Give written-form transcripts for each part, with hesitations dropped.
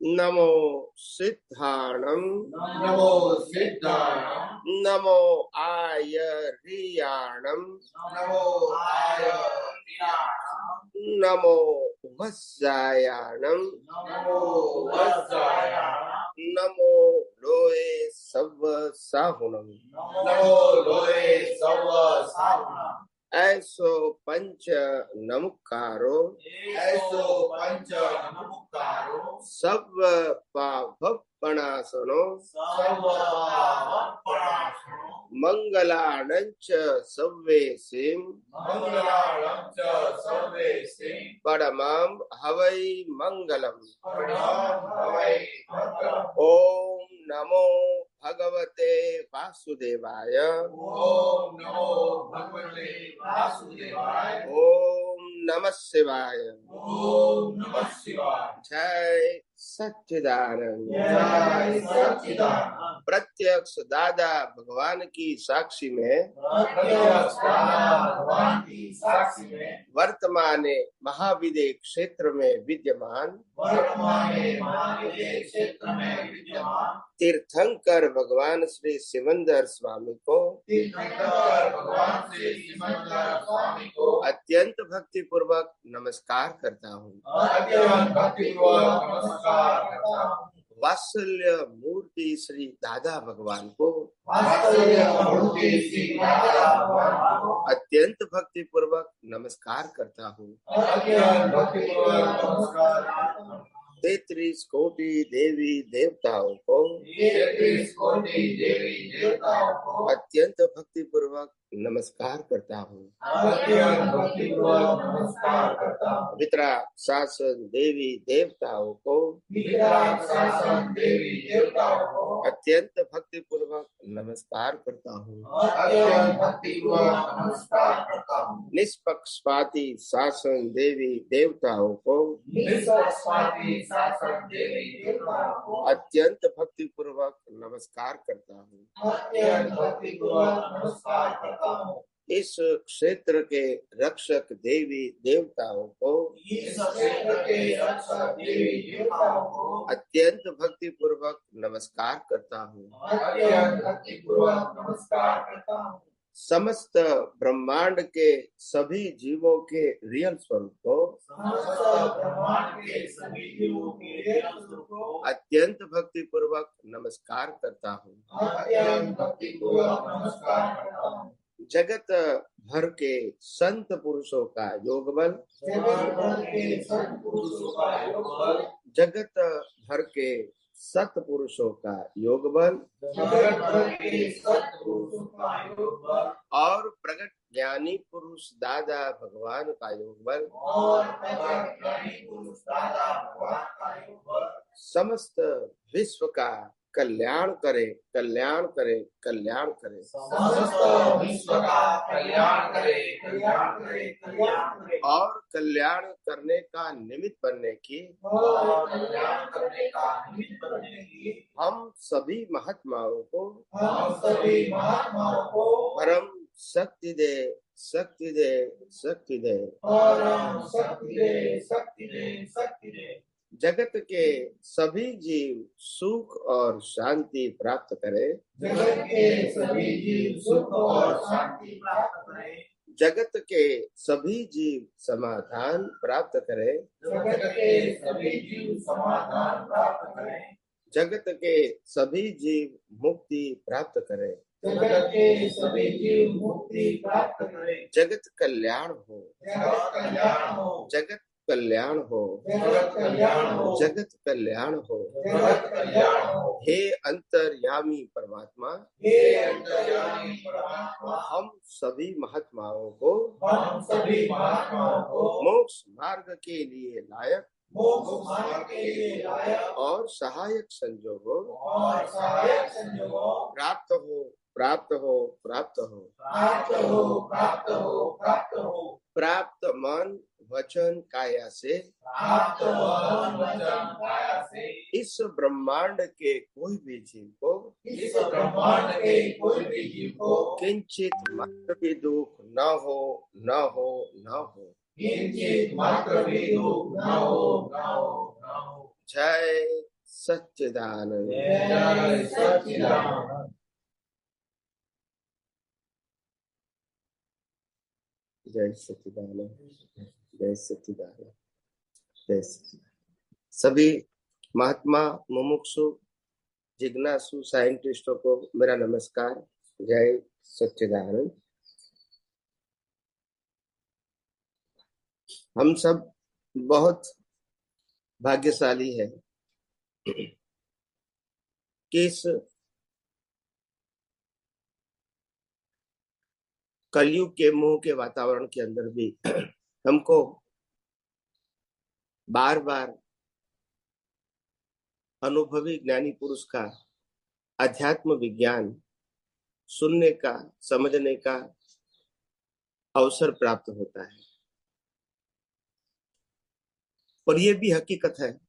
नमो सिद्धाणं नमो सिद्धाणं नमो आयर्याणं नमो आयर्याणं नमो वत्सायाणं नमो वत्सायाणं नमो लोये सव्व साहुणं नमो लोये सव्व साहुणं ऐसो पंच नमुकारो ऐसो पंच नमुकारो सव्व पापपणासनो सव्व पापपणासनो मंगलाणंच सव्वेसिं मंगलाणं च सर्वेसे परमं हवै मंगलम्। परमं हवै मंगलम्। ओम नमो भगवते वासुदेवाय। ओम नमो भगवते वासुदेवाय। ओम नमः शिवाय। ओम नमः शिवाय। जय सच्चिदानंद। जय सच्चिदानंद। प्रत्यक्ष दादा भगवान की साक्षी में प्रत्यक्ष दादा भगवान की साक्षी में वर्तमाने महाविदे क्षेत्र में विद्यमान वर्तमाने महाविदे क्षेत्र में विद्यमान तीर्थंकर भगवान श्री सिमंदर स्वामी को तीर्थंकर भगवान श्री सिमंदर स्वामी को अत्यंत भक्ति पूर्वक नमस्कार करता हूँ। अत्यंत भक्तिपूर्वक नमस्कार करता हूँ। वात्सल्य मूर्ति श्री दादा भगवान को वात्सल्य मूर्ति श्री दादा भगवान को अत्यंत भक्ति पूर्वक नमस्कार करता हूँ। अत्यंत भक्तिपूर्वक नमस्कार करता हूँ। 33 कोटि देवी देवताओं को 33 कोटि देवी देवताओं को अत्यंत भक्ति पूर्वक नमस्कार करता हूँ। अत्यंत भक्तिपूर्वक नमस्कार करता हूँ। वितरा शासन देवी देवताओं को वितराग शासन देवी देवताओं को अत्यंत भक्ति पूर्वक नमस्कार करता हूँ। अत्यंत भक्तिपूर्वक नमस्कार करता हूँ। निष्पक्षपाती शासन देवी देवताओं को निष्पक्षपाती शासन देवी देवताओं को अत्यंत भक्ति पूर्वक नमस्कार करता हूँ। अत्यंत भक्तिपूर्वक नमस्कार करता हूँ। इस क्षेत्र के रक्षक देवी देवताओं को इस क्षेत्र के रक्षक देवी देवताओं को अत्यंत भक्ति पूर्वक नमस्कार करता हूँ। अत्यंत भक्तिपूर्वक नमस्कार करता हूँ। समस्त ब्रह्मांड के सभी जीवों के रियल स्वरूप को समस्त ब्रह्मांड के सभी जीवों के स्वरूप को अत्यंत भक्ति पूर्वक नमस्कार करता हूँ। अत्यंत भक्तिपूर्वक नमस्कार करता हूँ। जगत भर के संत पुरुषों का योग बल जगत भर के सत्पुरुषों का योग बल जगत भर के सत्पुरुषों का योग बल जगत भर के सत्पुरुषों का योग बल और प्रगट ज्ञानी पुरुष दादा भगवान का योग बल और प्रगट ज्ञानी पुरुष दादा भगवान का योग बल समस्त विश्व का कल्याण करे कल्याण करे कल्याण करे समस्त विश्व का कल्याण करे कल्याण करे कल्याण करे और कल्याण करने का निमित्त बनने की और कल्याण करने का निमित्त बनने की हम सभी महात्माओं को हम सभी महात्माओं को परम शक्ति दे शक्ति दे शक्ति दे। और शक्ति दे शक्ति दे शक्ति दे। जगत के सभी जीव सुख और शांति प्राप्त करें। जगत के सभी जीव सुख और शांति प्राप्त करें। जगत के सभी जीव समाधान प्राप्त करें। जगत के सभी जीव समाधान प्राप्त करें। जगत के सभी जीव मुक्ति प्राप्त करें। जगत के सभी जीव मुक्ति प्राप्त करें। जगत कल्याण हो जगत कल्याण हो जगत कल्याण हो जगत कल्याण हो जगत कल्याण हो। जगत कल्याण हो। हे अंतर्यामी परमात्मा हे अंतर्यामी परमात्मा हम सभी महात्माओं को हम सभी महात्माओं को मोक्ष मार्ग के लिए लायक मोक्ष मार्ग के लिए लायक और सहायक संजोगों और सहायक संजोगों प्राप्त हो प्राप्त हो प्राप्त हो प्राप्त हो प्राप्त हो प्राप्त हो। प्राप्त मन वचन काया से प्राप्त मन वचन काया से इस ब्रह्मांड के कोई भी जीव को इस ब्रह्मांड के कोई भी जीव को किंचित मात्र भी दुख न हो न हो न हो। किंचित मात्र भी दुख न हो न सच्चिदानंद। जय सच्चिदानंद। जय सच्चिदानंद। जय सच्चिदानंद। जय सच्चिदानंद। सभी महात्मा, मुमुक्षु, जिज्ञासु साइंटिस्टों को मेरा नमस्कार। जय सच्चिदानंद। हम सब बहुत भाग्यशाली है कि इस कलयुग के मोह के वातावरण के अंदर भी हमको बार बार अनुभवी ज्ञानी पुरुष का अध्यात्म विज्ञान सुनने का, समझने का अवसर प्राप्त होता है। और ये भी हकीकत है,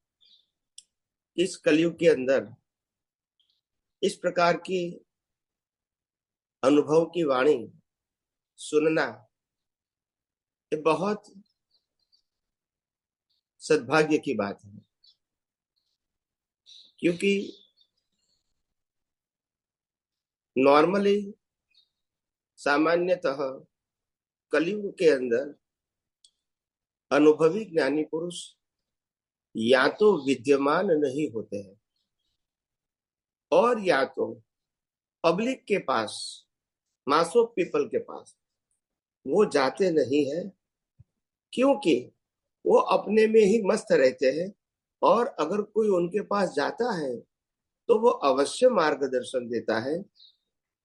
इस कलयुग के अंदर इस प्रकार की अनुभव की वाणी सुनना ये बहुत सद्भाग्य की बात है, क्योंकि नॉर्मली सामान्यतः कलयुग के अंदर अनुभवी ज्ञानी पुरुष या तो विद्यमान नहीं होते हैं और या तो पब्लिक के पास, मास ऑफ पीपल के पास वो जाते नहीं है, क्योंकि वो अपने में ही मस्त रहते हैं। और अगर कोई उनके पास जाता है तो वो अवश्य मार्गदर्शन देता है,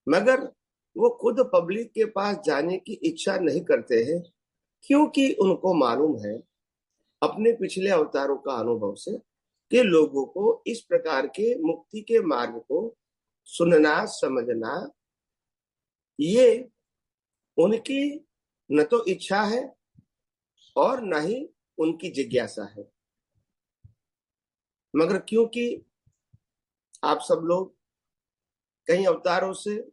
मगर वो खुद पब्लिक के पास जाने की इच्छा नहीं करते हैं, क्योंकि उनको मालूम है अपने पिछले अवतारों का अनुभव से कि लोगों को इस प्रकार के मुक्ति के मार्ग को सुनना, समझना, ये उनकी न तो इच्छा है और न ही उनकी जिज्ञासा है। मगर क्योंकि आप सब लोग कई अवतारों से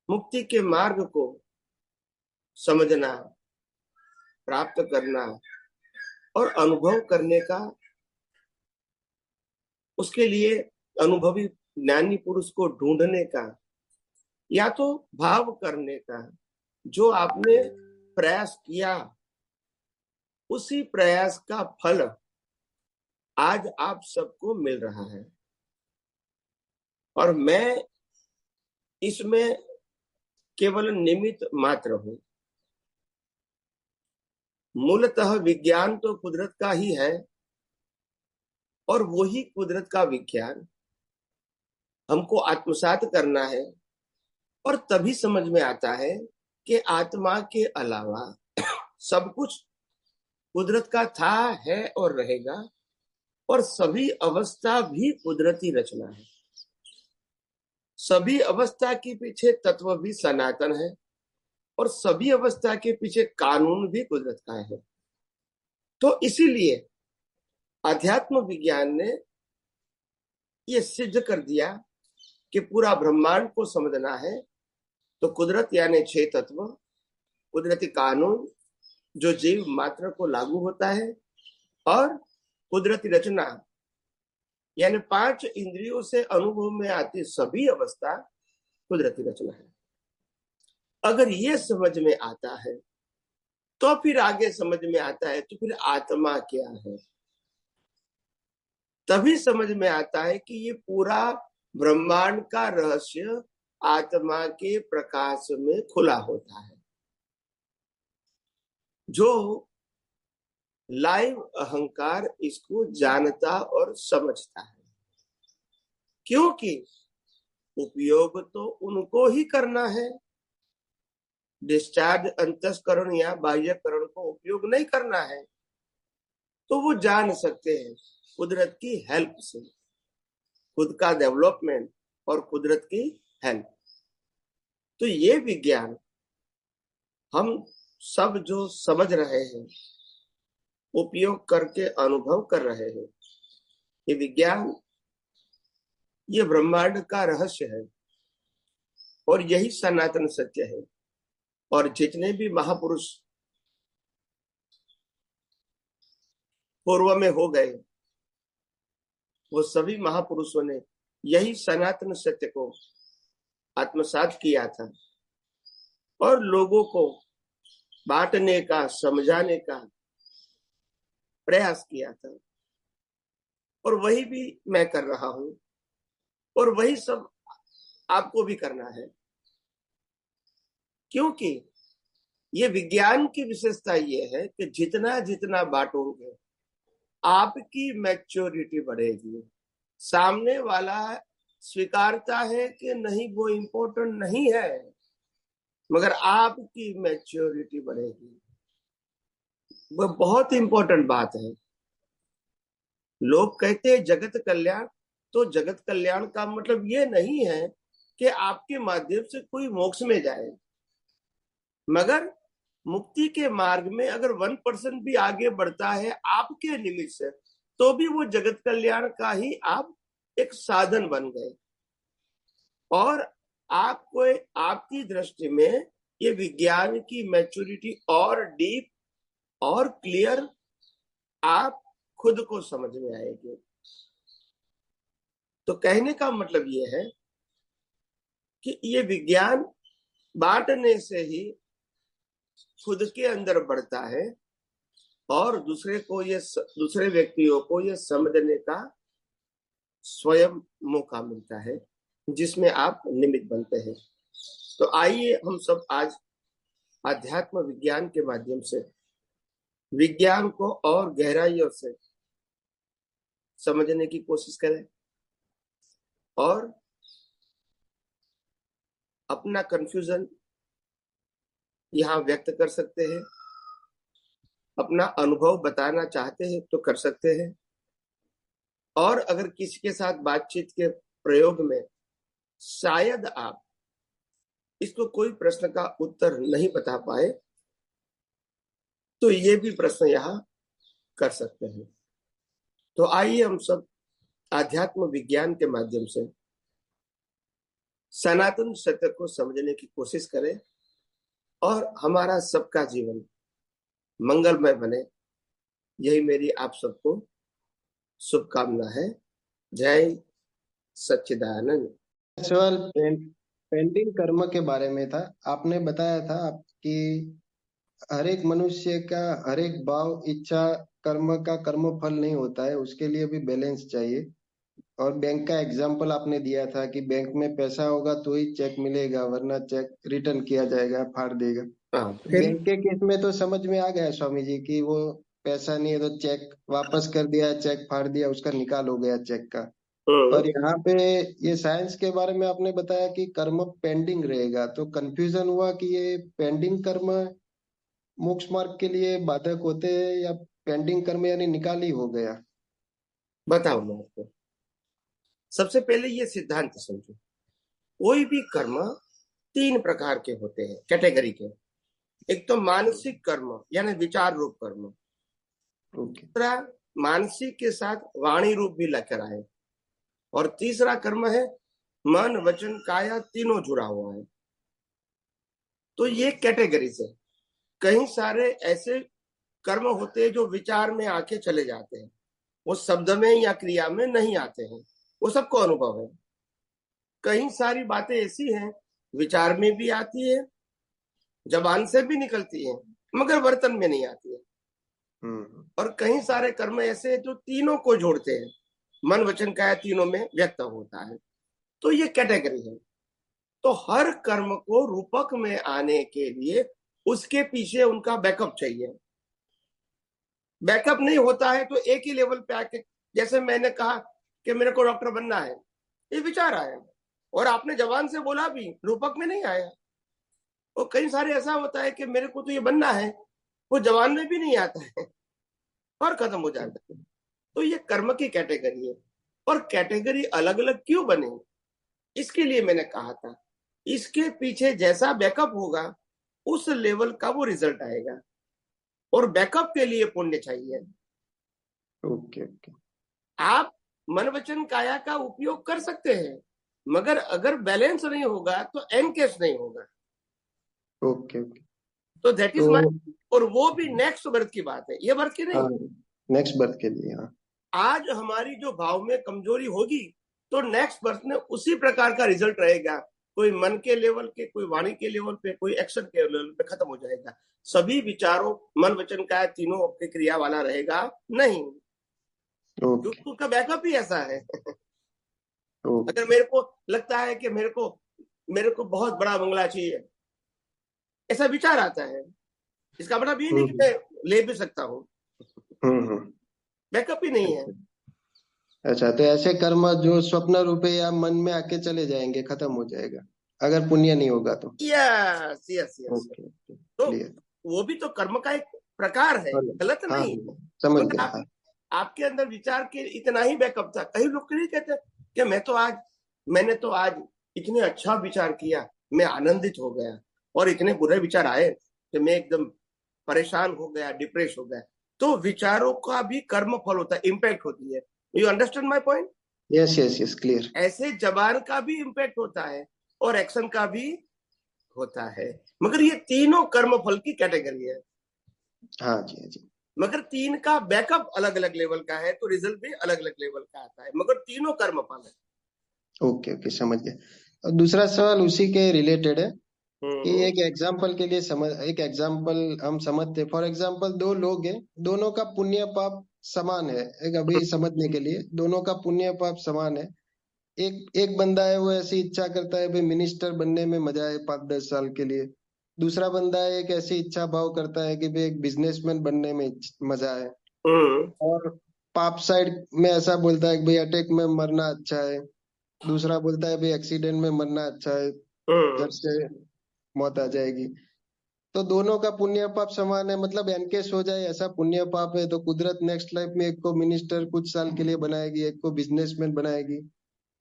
मुक्ति के मार्ग को समझना, प्राप्त करना और अनुभव करने का, उसके लिए अनुभवी ज्ञानी पुरुष को ढूंढने का या तो भाव करने का जो आपने प्रयास किया, उसी प्रयास का फल आज आप सबको मिल रहा है। और मैं इसमें केवल निमित्त मात्र हूं। मूलतः विज्ञान तो कुदरत का ही है और वही कुदरत का विज्ञान हमको आत्मसात करना है। और तभी समझ में आता है कि आत्मा के अलावा सब कुछ कुदरत का था, है और रहेगा, और सभी अवस्था भी कुदरती रचना है। सभी अवस्था के पीछे तत्व भी सनातन है और सभी अवस्था के पीछे कानून भी कुदरत का है। तो इसीलिए अध्यात्म विज्ञान ने यह सिद्ध कर दिया कि पूरा ब्रह्मांड को समझना है तो कुदरत यानी 6 तत्व, कुदरती कानून जो जीव मात्र को लागू होता है, और कुदरती रचना यानी 5 इंद्रियों से अनुभव में आती सभी अवस्था कुदरती रचना है। अगर ये समझ में आता है तो फिर आगे समझ में आता है तो फिर आत्मा क्या है। तभी समझ में आता है कि ये पूरा ब्रह्मांड का रहस्य आत्मा के प्रकाश में खुला होता है। जो लाइव अहंकार इसको जानता और समझता है, क्योंकि उपयोग तो उनको ही करना है। डिस्चार्ज अंतस्करण या बाह्यकरण को उपयोग नहीं करना है, तो वो जान सकते हैं कुदरत की हेल्प से, खुद का डेवलपमेंट और कुदरत की हेल्प। तो ये विज्ञान हम सब जो समझ रहे हैं, उपयोग करके अनुभव कर रहे हैं, ये विज्ञान, ये ब्रह्मांड का रहस्य है और यही सनातन सत्य है। और जितने भी महापुरुष पूर्व में हो गए, वो सभी महापुरुषों ने यही सनातन सत्य को आत्मसात किया था और लोगों को बांटने का, समझाने का प्रयास किया था। और वही भी मैं कर रहा हूं और वही सब आपको भी करना है, क्योंकि ये विज्ञान की विशेषता ये है कि जितना जितना बांटोगे आपकी मैच्योरिटी बढ़ेगी। सामने वाला स्वीकारता है कि नहीं वो इम्पोर्टेंट नहीं है, मगर आपकी मैच्योरिटी बढ़ेगी। वो बहुत इंपॉर्टेंट बात है। लोग कहते हैं जगत कल्याण, तो जगत कल्याण का मतलब ये नहीं है कि आपके माध्यम से कोई मोक्ष में जाए, मगर मुक्ति के मार्ग में अगर 1% भी आगे बढ़ता है आपके निमित्त से, तो भी वो जगत कल्याण का ही आप एक साधन बन गए। और आपको, आपकी दृष्टि में ये विज्ञान की मैच्योरिटी और डीप और क्लियर आप खुद को समझ में आएगी। तो कहने का मतलब ये है कि ये विज्ञान बांटने से ही खुद के अंदर बढ़ता है और दूसरे व्यक्तियों को ये समझने का स्वयं मौका मिलता है, जिसमें आप निमित्त बनते हैं। तो आइए हम सब आज आध्यात्म विज्ञान के माध्यम से विज्ञान को और गहराइयों से समझने की कोशिश करें और अपना कंफ्यूजन यहाँ व्यक्त कर सकते हैं। अपना अनुभव बताना चाहते हैं तो कर सकते हैं। और अगर किसी के साथ बातचीत के प्रयोग में शायद आप इसको कोई प्रश्न का उत्तर नहीं बता पाए, तो ये भी प्रश्न यहाँ कर सकते हैं। तो आइए हम सब आध्यात्म विज्ञान के माध्यम से सनातन सत्य को समझने की कोशिश करें और हमारा सबका जीवन मंगलमय बने, यही मेरी आप सबको शुभकामना है। जय सच्चिदानंद। सवाल पेंडिंग कर्म के बारे में था। आपने बताया था आपकी हर एक मनुष्य का हर एक भाव, इच्छा, कर्म का कर्म फल नहीं होता है, उसके लिए भी बैलेंस चाहिए। और बैंक का एग्जाम्पल आपने दिया था कि बैंक में पैसा होगा तो ही चेक मिलेगा, वरना चेक रिटर्न किया जाएगा, फाड़ देगा। बैंक के केस में तो समझ में आ गया स्वामी जी कि वो पैसा नहीं है तो चेक वापस कर दिया, चेक फाड़ दिया, उसका निकाल हो गया चेक का। पर यहाँ पे ये साइंस के बारे में आपने बताया कि कर्म पेंडिंग रहेगा, तो कंफ्यूजन हुआ कि ये पेंडिंग कर्म मोक्ष मार्ग के लिए बाधक होते हैं या पेंडिंग कर्म यानी निकाल ही हो गया? बताओ मैं आपको। सबसे पहले ये सिद्धांत समझो, कोई भी कर्म 3 प्रकार के होते हैं, कैटेगरी के। एक तो मानसिक कर्म यानी विचार रूप कर्म, दूसरा मानसिक के साथ वाणी रूप भी लेकर आए, और तीसरा कर्म है मन वचन काया तीनों जुड़ा हुआ है। तो ये कैटेगरी से कई सारे ऐसे कर्म होते हैं जो विचार में आके चले जाते हैं, वो शब्द में या क्रिया में नहीं आते हैं, वो सबको अनुभव है। कई सारी बातें ऐसी हैं विचार में भी आती है, जबान से भी निकलती है, मगर वर्तन में नहीं आती है। और कई सारे कर्म ऐसे हैं जो तीनों को जोड़ते हैं, मन वचन काया तीनों में व्यक्त होता है। तो ये कैटेगरी है। तो हर कर्म को रूपक में आने के लिए उसके पीछे उनका बैकअप चाहिए। बैकअप नहीं होता है तो एक ही लेवल पे आके, जैसे मैंने कहा कि मेरे को डॉक्टर बनना है, ये विचार आया और आपने जबान से बोला भी, रूपक में नहीं आया। और कई सारे ऐसा होता है कि मेरे को तो ये बनना है, वो जबान में भी नहीं आता है और खत्म हो जाता है। तो ये कर्म की कैटेगरी है। और कैटेगरी अलग अलग क्यों बने, इसके लिए मैंने कहा था इसके पीछे जैसा बैकअप होगा उस लेवल का वो रिजल्ट आएगा, और बैकअप के लिए पुण्य चाहिए। ओके। आप मन वचन काया का उपयोग कर सकते हैं, मगर अगर बैलेंस नहीं होगा तो एनकेस नहीं होगा। ओके। तो दैट इज माय, और वो भी नेक्स्ट बर्थ की बात है, ये बर्थ की नहीं। नेक्स्ट बर्थ के लिए। हाँ, आज हमारी जो भाव में कमजोरी होगी तो नेक्स्ट पर्सन में उसी प्रकार का रिजल्ट रहेगा। कोई मन के लेवल के, कोई वाणी के लेवल पे, कोई एक्शन के लेवल पे खत्म हो जाएगा। सभी विचारों, मन वचन का तीनों की क्रिया वाला रहेगा नहीं, ओके क्योंकि उसका बैकअप ही ऐसा है। ओके अगर मेरे को लगता है कि मेरे को बहुत बड़ा बंगला चाहिए, ऐसा विचार आता है, इसका मतलब ये नहीं कि मैं ले भी सकता हूँ, हम्म। बैकअप ही नहीं है। अच्छा, तो ऐसे कर्म जो स्वप्न रूपे या मन में आके चले जाएंगे, खत्म हो जाएगा अगर पुण्य नहीं होगा तो। Yes yes yes. Okay okay, तो क्लियर। वो भी तो कर्म का एक प्रकार है, गलत हाँ नहीं। हाँ, समझ मगर गया हाँ। आपके अंदर विचार के इतना ही बैकअप था। कई लोग नहीं कहते कि मैंने तो आज इतने अच्छा विचार किया, मैं आनंदित हो गया, और इतने बुरे विचार आए कि मैं एकदम परेशान हो गया, डिप्रेस हो गया। तो विचारों का भी कर्म फल होता है, इम्पैक्ट होती है। You understand my point? Yes yes yes, clear. ऐसे जबान का भी इम्पैक्ट होता है और एक्शन का भी होता है, मगर ये तीनों कर्म फल की कैटेगरी है। हाँ जी हाँ जी। मगर तीन का बैकअप अलग अलग लेवल का है, तो रिजल्ट भी अलग अलग लेवल का आता है, मगर तीनों कर्म फल है। ओके ओके, समझ गया। और दूसरा सवाल उसी के रिलेटेड है कि हम्म एक एग्जाम्पल के लिए एक एग्जाम्पल हम समझते, फॉर एग्जाम्पल दो लोग हैं, दोनों का पुण्य पाप समान है। एक अभी समझने के लिए, दोनों का पुण्य पाप समान है। एक एक बंदा है, वो ऐसी इच्छा करता है भाई मिनिस्टर बनने में मजा है 5-10 साल के लिए। दूसरा बंदा है, एक ऐसी इच्छा भाव करता है कि भाई एक बिजनेसमैन बनने में मजा है। हम्म और पाप साइड में ऐसा बोलता है कि भाई अटैक में मरना अच्छा है। दूसरा बोलता है भाई एक्सीडेंट में मरना अच्छा है, हम्म झट से मौत आ जाएगी। तो दोनों का पुण्य पाप समान है, मतलब एनकेस हो जाए ऐसा पुण्य पाप है तो कुदरत नेक्स्ट लाइफ में एक को मिनिस्टर कुछ साल के लिए बनाएगी, एक को बिजनेसमैन बनाएगी,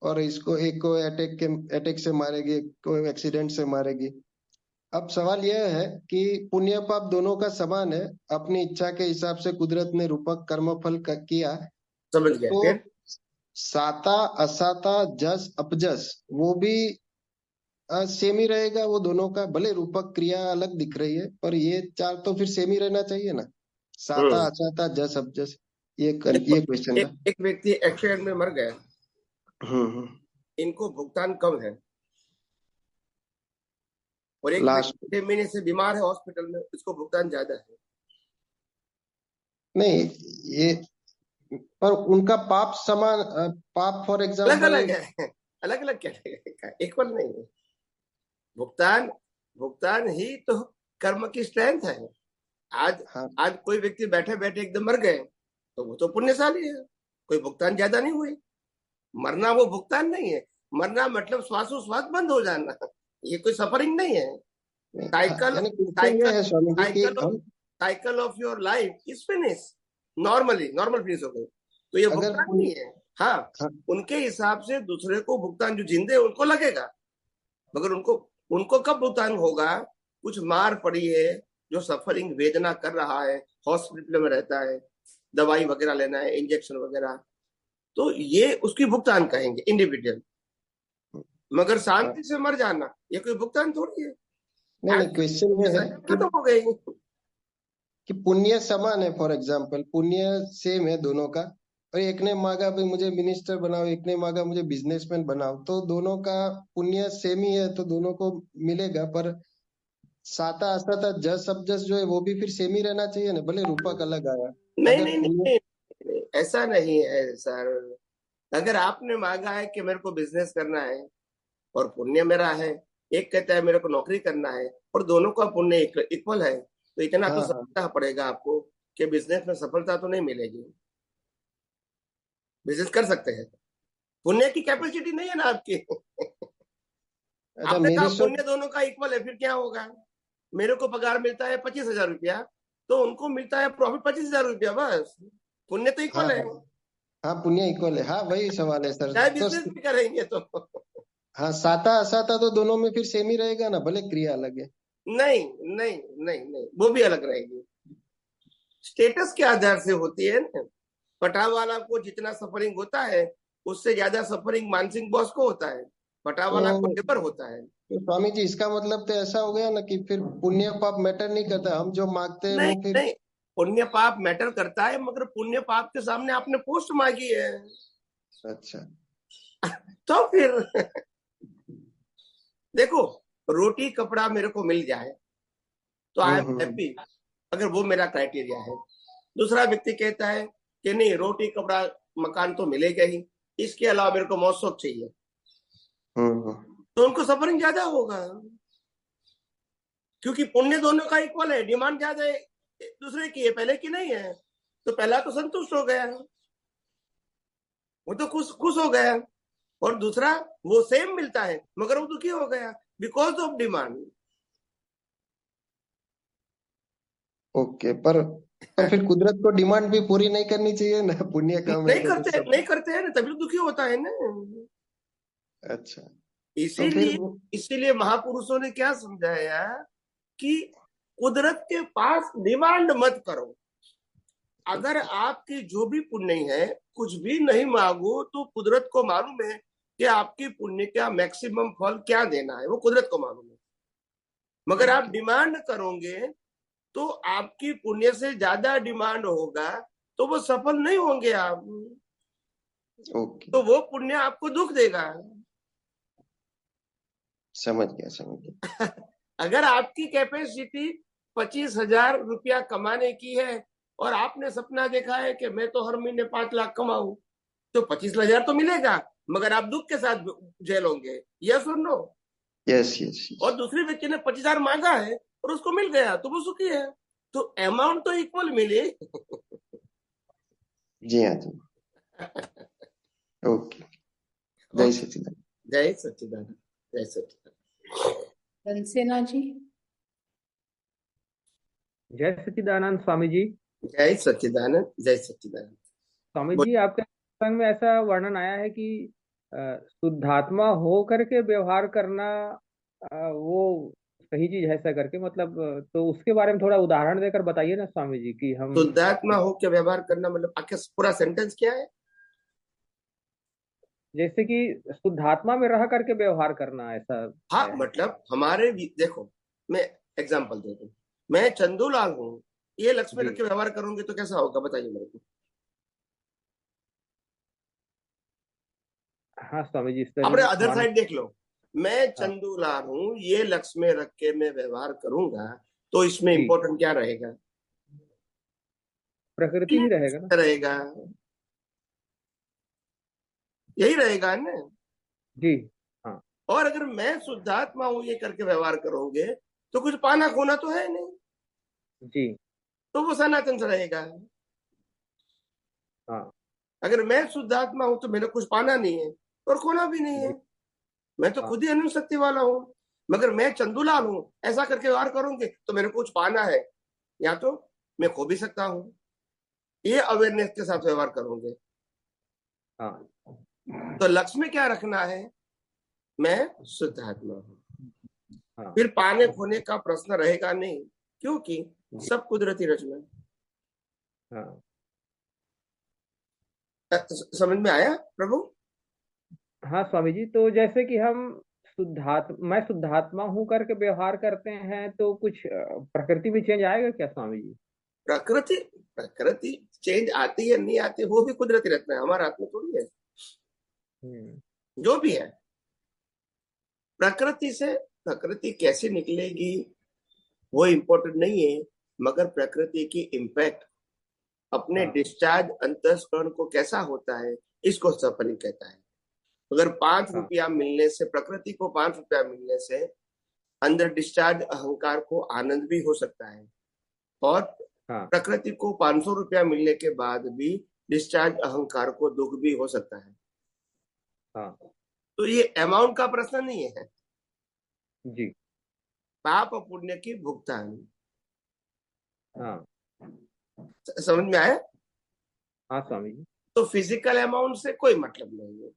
और इसको एक को अटैक से मारेगी, एक को एक्सीडेंट से मारेगी। अब सवाल यह है कि पुण्य पाप दोनों का समान है, अपनी इच्छा के हिसाब से कुदरत ने रूपक कर्मफल किया। समझ गया तो फिर। साता असाता जस अपजस वो भी सेम ही रहेगा, वो दोनों का भले रूपक क्रिया अलग दिख रही है पर ये चार तो फिर सेम ही रहना चाहिए ना। साता हम्म असाता जस अपजस, देखो, ये क्वेश्चन था। एक व्यक्ति एक्सीडेंट में मर गया, हम्म। इनको भुगतान कम है, और एक लास्ट, व्यक्ति 6 महीने से बीमार है हॉस्पिटल में, इसको भुगतान ज्यादा है। नहीं ये, पर उनका पाप समान, पाप फॉर अलग एग्जाम्पल। अलग है, अलग अलग कैटेगरी का, इक्वल नहीं है। भुगतान भुगतान ही तो कर्म की स्ट्रेंथ है। आज हाँ आज कोई व्यक्ति बैठे बैठे एकदम मर गए, तो वो तो पुण्यशाली है, कोई भुगतान ज्यादा नहीं हुई। मरना वो भुगतान नहीं है। मरना मतलब श्वासोश्वास बंद हो जाना, ये कोई सफरिंग नहीं है। हाँ, साइकिल यानी क्वेश्चन ये साइकिल है स्वामी जी कि साइकिल हम cycle of your life is finish, normal finish हो गई, तो ये अगर भुगतान नहीं है। हाँ, हाँ उनके हिसाब से दूसरे को भुगतान, जो जिंदे हैं, उनको लगेगा, मगर उनको उनको कब भुगतान होगा? कुछ मार पड़ी है, जो सफरिंग वेदना कर रहा है, हॉस्पिटल में रहता है, दवाई वगैरह लेना है, इंजेक्शन वगैरह, तो ये उसकी भुगतान कहेंगे इंडिविजुअल। मगर हाँ, शांति से मर जाना ये कोई भुगतान थोड़ी है। नहीं आज नहीं, क्वेश्चन ये है खत्म हो गई। कि पुण्य समान है, फॉर एग्जाम्पल पुण्य सेम है दोनों का, और एक ने मांगा भाई मुझे मिनिस्टर बनाओ, एक ने मांगा मुझे बिजनेसमैन बनाओ, तो दोनों का पुण्य सेम ही है तो दोनों को मिलेगा। पर साता असाता जस अब जस जो है वो भी फिर सेम ही रहना चाहिए ना, भले रूपक अलग आया। नहीं अगर नहीं नहीं, पुण्य, नहीं, नहीं, ऐसा नहीं है सर। अगर आपने मांगा है कि मेरे को बिजनेस करना है और पुण्य मेरा है, एक कहता है मेरे को नौकरी करना है, और दोनों का पुण्य इक्वल है, तो इतना तो हाँ हाँ, समझना पड़ेगा आपको कि बिजनेस में सफलता तो नहीं मिलेगी। बिजनेस कर सकते हैं, पुण्य की कैपेसिटी नहीं है ना आपकी। अच्छा आपने कहा मेरी सोच, पुण्य दोनों का इक्वल है, फिर क्या होगा? मेरे को पगार मिलता है 25,000 रुपया, तो उनको मिलता है प्रॉफिट 25,000 रुपया, बस। पुण्य तो हाँ इक्वल है, हाँ हाँ, पुण्य इक्वल है, हाँ वही सवाल है सर। चाहे तो बिजनेस भी करेंगे तो। हाँ, साता असाता तो दोनों में फिर सेम ही रहेगा ना, भले क्रिया अलग है। नहीं नहीं नहीं नहीं, वो भी अलग रहेगी, स्टेटस के आधार से होती है ना। पटाव वाला को जितना सफरिंग होता है, उससे ज्यादा सफरिंग मानसिंह बॉस को होता है, पटाव वाला को तो, लेबर होता है। तो स्वामी जी इसका मतलब तो ऐसा हो गया ना कि फिर पुण्य पाप मैटर नहीं करता, हम जो मांगते हैं नहीं वो फिर। नहीं, पुण्य पाप मैटर करता है, मगर पुण्य पाप के सामने आपने पोस्ट मांगी है। अच्छा। तो फिर देखो, रोटी कपड़ा मेरे को मिल जाए तो आई एम हैप्पी, अगर वो मेरा क्राइटेरिया है। दूसरा व्यक्ति कहता है कि नहीं, रोटी कपड़ा मकान तो मिलेगा ही, इसके अलावा मेरे को मौत शौक चाहिए, तो उनको सफरिंग ज्यादा होगा, क्योंकि पुण्य दोनों का इक्वल है, डिमांड ज्यादा है दूसरे की है, पहले की नहीं है। तो पहला तो संतुष्ट हो गया, वो तो खुश खुश हो गया, और दूसरा वो सेम मिलता है मगर वो दुखी हो गया बिकॉज ऑफ डिमांड। ओके, पर फिर कुदरत को डिमांड भी पूरी नहीं करनी चाहिए ना, पुण्य कम है नहीं तो फिर करते, सब। नहीं करते हैं ना, तभी तो दुखी होता है ना। अच्छा, तो फिर इसीलिए इसीलिए महापुरुषों ने क्या समझाया कि कुदरत के पास डिमांड मत करो। अगर आपकी जो भी पुण्य है, कुछ भी नहीं मांगो, तो कुदरत को मालूम है कि आपकी पुण्य का मैक्सिमम फल क्या देना है, वो कुदरत को मालूम है। मगर आप डिमांड करोगे तो आपकी पुण्य से ज्यादा डिमांड होगा, तो वो सफल नहीं होंगे आप। ओके, तो वो पुण्य आपको दुख देगा। समझ गया समझ गया। अगर आपकी कैपेसिटी 25,000 रुपया कमाने की है और आपने सपना देखा है कि मैं तो हर महीने 5 लाख कमाऊं, तो 25,000 तो मिलेगा, मगर आप दुख के साथ झेलोगे। यस और नो? Yes yes yes. और दूसरे व्यक्ति ने 25,000 मांगा है और उसको मिल गया, तो वो सुखी है। तो अमाउंट तो इक्वल मिले। जी हाँ जी। ओके, जय सच्चिदानंद। जय सच्चिदानंद, जय सच्चिदानंद। धनसेना जी। जय सच्चिदानंद स्वामी जी। जय सच्चिदानंद, जय सच्चिदानंद। स्वामी जी, आपके संग में ऐसा वर्णन आया है कि शुद्धात्मा हो करके व्यवहार करना वो सही चीज है, ऐसा करके मतलब, तो उसके बारे में थोड़ा उदाहरण देकर बताइए ना स्वामी जी कि हम शुद्धात्मा हो के व्यवहार करना मतलब आखिर पूरा सेंटेंस क्या है? जैसे कि शुद्धात्मा में रह करके व्यवहार करना, ऐसा हाँ, है। मतलब हमारे देखो, मैं एग्जांपल दे दूं, मैं चंदूलाल हूँ, ये लक्ष्य में जी। रख के व्यवहार करूंगी तो कैसा होगा, बताइए मेरे को। हाँ स्वामी जी, इस अपने तरह अदर मान। साइड देख लो, मैं हाँ चंदूलाल हूँ, ये लक्ष्य में रख के मैं व्यवहार करूंगा, तो इसमें जी, इंपॉर्टेंट क्या रहेगा? प्रकृति ही रहेगा ना। रहेगा, यही रहेगा ना। जी। हाँ और अगर मैं शुद्धात्मा हूं ये करके व्यवहार करोगे तो कुछ पाना खोना तो है नहीं, जी। तो वो सनातन से रहेगा। हाँ अगर मैं शुद्धात्मा हूं तो मैंने कुछ पाना नहीं है और खोना भी नहीं है, जी। मैं तो हाँ खुद ही अनंत शक्ति वाला हूँ। मगर मैं चंदूलाल हूं, ऐसा करके व्यवहार करूंगे तो मेरे को कुछ पाना है, या तो मैं खो भी सकता हूँ, ये अवेयरनेस के साथ व्यवहार करोगे। हाँ तो लक्ष्य में क्या रखना है? मैं शुद्धात्मा हूँ, हाँ फिर पाने खोने का प्रश्न रहेगा नहीं, क्योंकि सब कुदरती रचना। हाँ समझ में आया प्रभु? हाँ स्वामी जी, तो जैसे कि हम मैं शुद्धात्मा हूँ करके व्यवहार करते हैं, तो कुछ प्रकृति में चेंज आएगा क्या स्वामी जी? प्रकृति प्रकृति चेंज आती है नहीं आती, वो भी कुदरती रचना है, हमारा हाथ में थोड़ी है। जो भी है प्रकृति से, प्रकृति कैसे निकलेगी वो इम्पोर्टेंट नहीं है, मगर प्रकृति की इम्पैक्ट अपने हाँ डिस्चार्ज अंतःस्करण को कैसा होता है, इसको सफलिंग कहता है। अगर 5 हाँ रुपया मिलने से, प्रकृति को 5 रुपया मिलने से अंदर डिस्चार्ज अहंकार को आनंद भी हो सकता है, और हाँ प्रकृति को 500 रुपया मिलने के बाद भी डिस्चार्ज अहंकार को दुख भी हो सकता है। हाँ तो ये अमाउंट का प्रश्न नहीं है, जी। पाप और पुण्य की भुगतान। हाँ समझ में आया? हाँ स्वामी जी। तो फिजिकल अमाउंट से कोई मतलब नहीं है।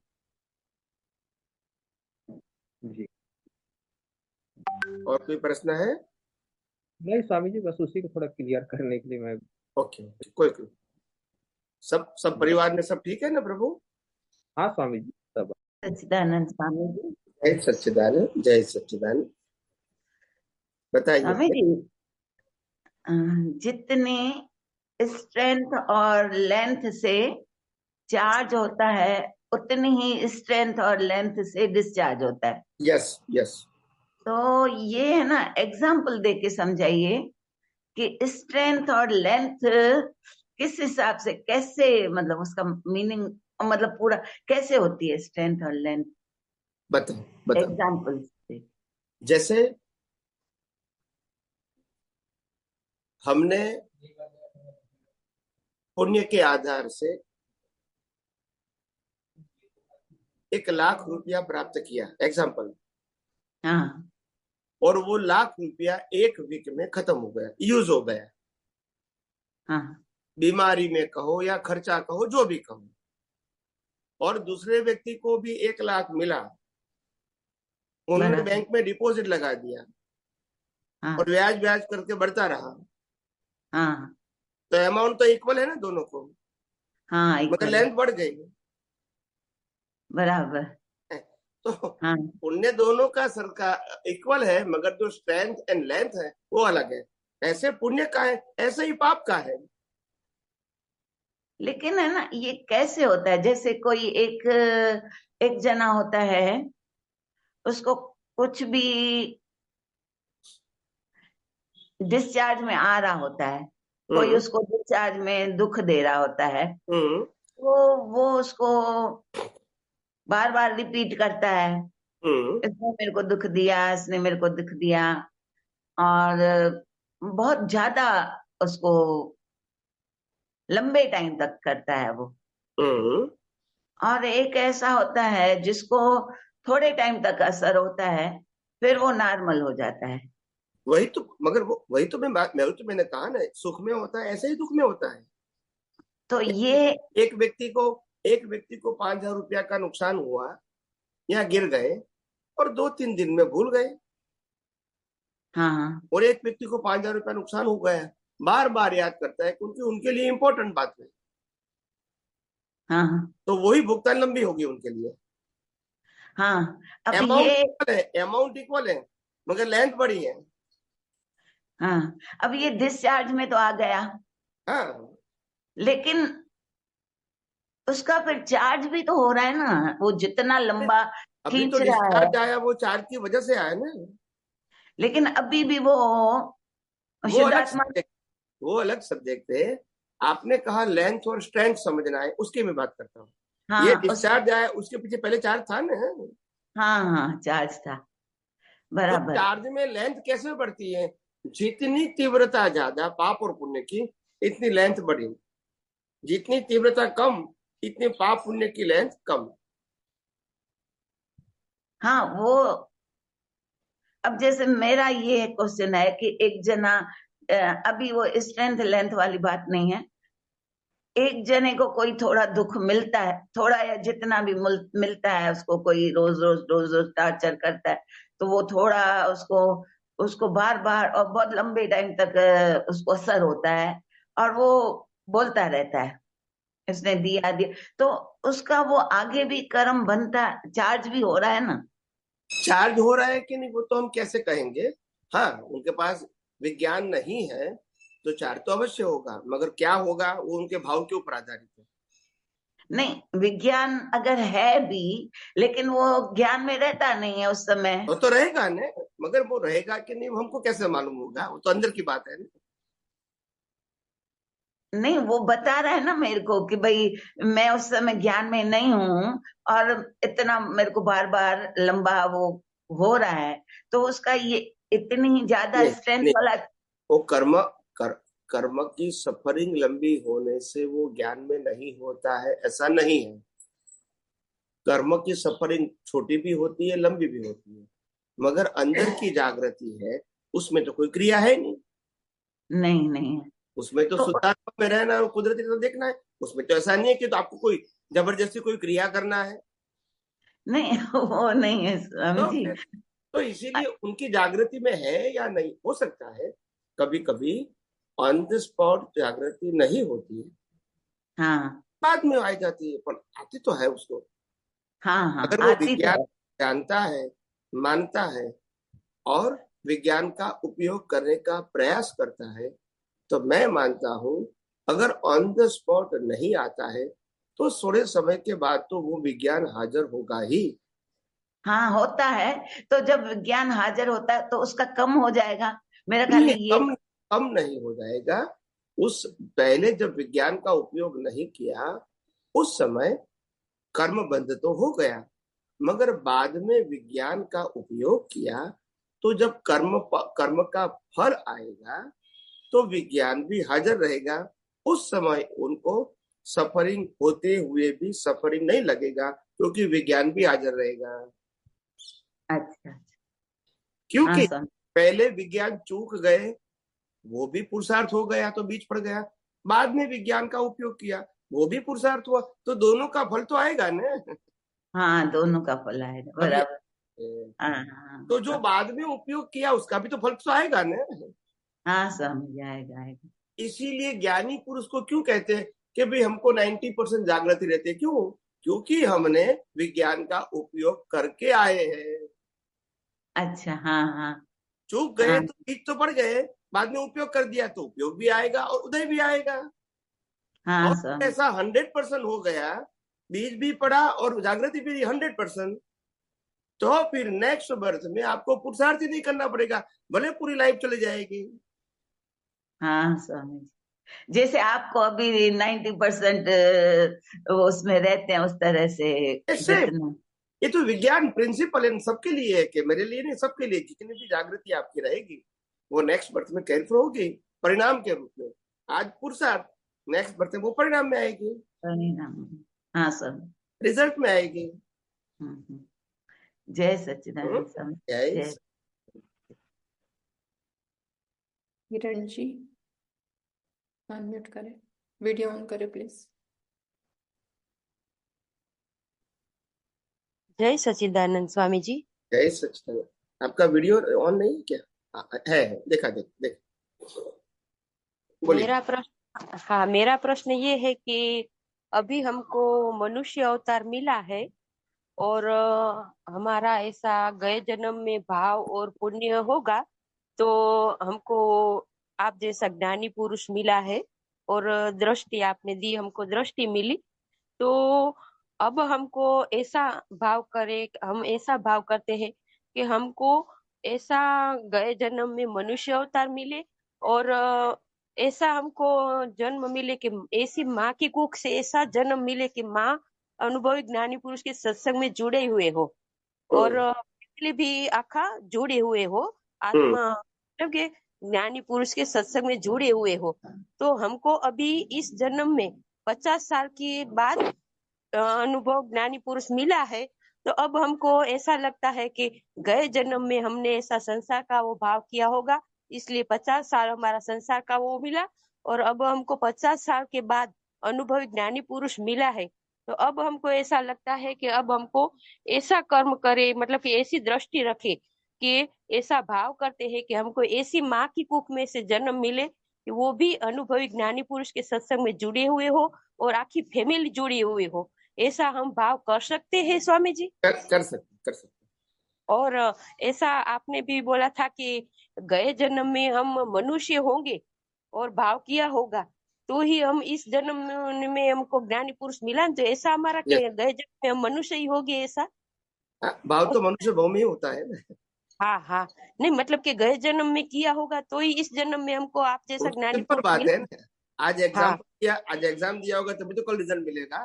जी, और कोई प्रश्न है? नहीं स्वामी जी, बस उसी को थोड़ा क्लियर करने के लिए मैं। ओके, कोई सब परिवार में सब ठीक है ना प्रभु? हाँ स्वामी जी, सब। सच्चिदानंद स्वामी जी। जय सच्चिदानंद, जय सच्चिदानंद। बताइए। स्वामी जी, जितने स्ट्रेंथ और लेंथ से चार्ज होता है, उतनी ही स्ट्रेंथ और लेंथ से डिस्चार्ज होता है। Yes yes. तो ये है ना, एग्जाम्पल दे के समझाइए कि स्ट्रेंथ और लेंथ किस हिसाब से, कैसे, मतलब उसका मीनिंग, मतलब पूरा कैसे होती है स्ट्रेंथ और लेंथ, बताओ बताओ। एग्जाम्पल से। जैसे हमने पुण्य के आधार से 1,00,000 रुपया प्राप्त किया, एग्जाम्पल, हाँ और वो 1,00,000 रुपया 1 वीक में खत्म हो गया, यूज हो गया, हाँ बीमारी में कहो या खर्चा कहो, जो भी कहो, और दूसरे व्यक्ति को भी 1,00,000 मिला, उन्होंने बराबर। बैंक में डिपॉजिट लगा दिया हाँ और ब्याज ब्याज करके बढ़ता रहा, हाँ तो अमाउंट तो इक्वल है ना दोनों को, हाँ, मगर इक्वल, लेंथ बढ़ गई। बराबर। तो हाँ, पुण्य दोनों का सरकार इक्वल है, मगर जो स्ट्रेंथ एंड लेंथ है वो अलग है। ऐसे पुण्य का है, ऐसे ही पाप का है। लेकिन है ना, ये कैसे होता है? जैसे कोई एक एक जना होता है, उसको कुछ भी डिस्चार्ज में आ रहा होता है, कोई हम्म उसको डिस्चार्ज में दुख दे रहा होता है, हम्म वो उसको बार बार रिपीट करता है, हम्म इसने मेरे को दुख दिया, इसने मेरे को दुख दिया, और बहुत ज्यादा उसको लंबे टाइम तक करता है वो। हम्म। और एक ऐसा होता है जिसको थोड़े टाइम तक असर होता है, फिर वो नॉर्मल हो जाता है। वही तो, मगर वो वही तो मैंने कहा ना, सुख में होता है ऐसे ही दुख में होता है। तो एक, ये, एक व्यक्ति को एक व्यक्ति को 5,000 रुपया का नुकसान हुआ या गिर गए और 2-3 दिन में भूल गए, हाँ हाँ और एक व्यक्ति को 5,000 रुपया नुकसान हो गया, बार बार याद करता है, क्योंकि उनके लिए इंपॉर्टेंट बात है, हाँ हाँ तो वही भुगतान लंबी होगी उनके लिए। हाँ। अब ये, अमाउंट इक्वल है, मगर लेंथ बड़ी है। हाँ, अब ये डिस्चार्ज में तो आ गया, हाँ, लेकिन उसका फिर चार्ज भी तो हो रहा है ना, वो जितना लंबा अभी तो खींच रहा है। डिस्चार्ज आया, वो चार्ज की वजह से आया ना। लेकिन अभी भी वो वो अलग शुद्धात्मा। सब्जेक्ट वो अलग सब्जेक्ट है। आपने कहा लेंथ और स्ट्रेंथ समझना है, उसकी मैं बात करता हूँ। ये हाँ उस, डिस्चार्ज आया, उसके पीछे पहले चार्ज था ना। हाँ हाँ, चार्ज था, तो बराबर। चार्ज में लेंथ कैसे बढ़ती है? जितनी तीव्रता ज्यादा पाप और पुण्य की, इतनी लेंथ बढ़ी। जितनी तीव्रता कम, इतनी पाप पुण्य की लेंथ कम। हाँ वो, अब जैसे मेरा ये क्वेश्चन है कि एक जना, अभी वो स्ट्रेंथ लेंथ वाली बात नहीं है, एक जने को कोई थोड़ा दुख मिलता है, थोड़ा या जितना भी मिलता है उसको, कोई रोज रोज रोज रोज टॉर्चर करता है, तो वो थोड़ा उसको उसको बार बार और बहुत लंबे टाइम तक उसको असर होता है, और वो बोलता रहता है इसने दिया दिया, तो उसका वो आगे भी कर्म बनता, चार्ज भी हो रहा है ना। चार्ज हो रहा है कि नहीं वो तो हम कैसे कहेंगे। हाँ, उनके पास विज्ञान नहीं है तो चार्ज तो अवश्य होगा, मगर क्या होगा वो उनके भाव के ऊपर आधारित है। नहीं, विज्ञान अगर है भी, लेकिन वो ज्ञान में रहता नहीं है उस समय। वो तो रहेगा ना, मगर वो रहेगा कि नहीं वो हमको कैसे मालूम होगा? वो तो अंदर की बात है ना। नहीं, वो बता रहा है ना मेरे को कि भाई मैं उस समय ज्ञान में नहीं हूं, और इतना मेरे को बार बार लंबा वो हो रहा है, तो उसका ये इतनी ज्यादा नहीं स्ट्रेंथ नहीं, वाला। वो कर, कर्म की सफरिंग लंबी होने से वो ज्ञान में नहीं होता है, ऐसा नहीं है। कर्म की सफरिंग छोटी भी होती है, लंबी भी होती है, मगर अंदर की जागृति है, उसमें तो कोई क्रिया है नहीं। नहीं नहीं है। उसमें तो तो शुद्धात्मा में रहना और कुदरती तो देखना है। उसमें तो ऐसा नहीं है कि तो आपको कोई जबरदस्ती कोई क्रिया करना है। नहीं, वो नहीं है स्वामी तो जी। फिर तो इसीलिए उनकी जागृति में है या नहीं, हो सकता है कभी कभी ऑन द स्पॉट जागृति नहीं होती है, हाँ बाद में आ जाती है, पर आती तो है उसको। हाँ हाँ, अगर वो आती तो विज्ञान है। जानता है, मानता है, और विज्ञान का उपयोग करने का प्रयास करता है, तो मैं मानता हूं अगर ऑन द स्पॉट नहीं आता है तो थोड़े समय के बाद तो वो विज्ञान हाजिर होगा ही। हाँ होता है, तो जब विज्ञान हाजिर होता है तो उसका कम हो जाएगा, मेरा ख्याल नहीं, है ये। कम नहीं हो जाएगा। उस पहले जब विज्ञान का उपयोग नहीं किया उस समय कर्म बंध तो हो गया, मगर बाद में विज्ञान का उपयोग किया तो जब कर्म का फल आएगा तो विज्ञान भी हाजिर रहेगा। उस समय उनको सफरिंग होते हुए भी सफरिंग नहीं लगेगा, क्योंकि विज्ञान भी हाजिर रहेगा। अच्छा, क्योंकि हाँ सर। पहले विज्ञान चूक गए, वो भी पुरुषार्थ हो गया तो बीच पड़ गया, बाद में विज्ञान का उपयोग किया, वो भी पुरुषार्थ हुआ, तो दोनों का फल तो आएगा ना। हाँ दोनों का फल आएगा, अभी बराबर। हाँ हाँ तो जो बाद में उपयोग किया उसका भी तो फल तो आएगा ना। हाँ, समझ आएगा आएगा। इसीलिए ज्ञानी पुरुष को क्यों कहते हैं कि भाई हमको 90% जागृति रहती है, क्यों? क्योंकि हमने विज्ञान का उपयोग करके आए हैं। अच्छा, हाँ हाँ चूक गए हाँ तो बीच तो पड़ गए, बाद में उपयोग कर दिया तो उपयोग भी आएगा और उदय भी आएगा। हाँ और समझ। ऐसा 100% हो गया, बीज भी पड़ा और जागृति भी 100%, तो फिर नेक्स्ट बर्थ में आपको पुरुषार्थ ही नहीं करना पड़ेगा, भले पूरी लाइफ चली जाएगी। हाँ समझ। जैसे आपको अभी 90% उसमें रहते हैं, उस तरह से ऐसे जितना। ये तो विज्ञान प्रिंसिपल है, सबके लिए है, कि मेरे लिए नहीं, सबके लिए। जितनी भी जागृति आपकी रहेगी वो नेक्स्ट बर्थ में कैरियर होगी परिणाम के रूप में। आज पुरुषार्थ, नेक्स्ट बर्थ में वो परिणाम में आएगी, परिणाम। हाँ सर। रिजल्ट में आएगी। हम्म। जय सच्चिदानंद स्वामी। जय जय। किरण जी अनम्यूट करें, वीडियो ऑन करें प्लीज। जय सच्चिदानंद स्वामी जी। जय सच्चिदानंद। आपका वीडियो ऑन नहीं है क्या? है, देखा देख बोलिए। मेरा प्रश्न ये है कि अभी हमको मनुष्य अवतार मिला है और हमारा ऐसा गए जन्म में भाव और पुण्य होगा तो हमको आप जैसा ज्ञानी पुरुष मिला है और दृष्टि आपने दी, हमको दृष्टि मिली, तो अब हमको ऐसा भाव करे, हम ऐसा भाव करते हैं कि हमको ऐसा गए जन्म में मनुष्य अवतार मिले और ऐसा हमको जन्म मिले कि ऐसी माँ की कुख से ऐसा जन्म मिले कि माँ अनुभवी ज्ञानी पुरुष के सत्संग में जुड़े हुए हो और पिछले भी आखा जुड़े हुए हो, आत्मा मतलब के ज्ञानी पुरुष के सत्संग में जुड़े हुए हो। तो हमको अभी इस जन्म में 50 साल के बाद अनुभव ज्ञानी पुरुष मिला है, तो अब हमको ऐसा लगता है कि गए जन्म में हमने ऐसा संसार का वो भाव किया होगा, इसलिए 50 साल हमारा संसार का वो मिला और अब हमको 50 साल के बाद अनुभवी ज्ञानी पुरुष मिला है। तो अब हमको ऐसा लगता है कि अब हमको ऐसा कर्म करे, मतलब कि ऐसी दृष्टि रखे कि ऐसा भाव करते हैं कि हमको ऐसी माँ की कुख में से जन्म मिले कि वो भी अनुभवी ज्ञानी पुरुष के सत्संग में जुड़े हुए हो और आखी फैमिली जुड़ी हुई हो। ऐसा हम भाव कर सकते हैं स्वामी जी? कर सकते। और ऐसा आपने भी बोला था कि गए जन्म में हम मनुष्य होंगे और भाव किया होगा तो ही हम इस जन्म में हमको ज्ञानी पुरुष मिला, तो ऐसा हमारा Yes. गए जन्म में हम मनुष्य ही होंगे ऐसा? भाव तो मनुष्य भाव में ही होता है ना। हाँ हाँ, नहीं मतलब कि गए जन्म में किया होगा तो ही इस जन्म में हमको आप जैसा ज्ञानी सिंपल पुरुष बात मिला। है ना। आज हाँ एग्जाम दिया होगा तभी तो कल रिजल्ट मिलेगा।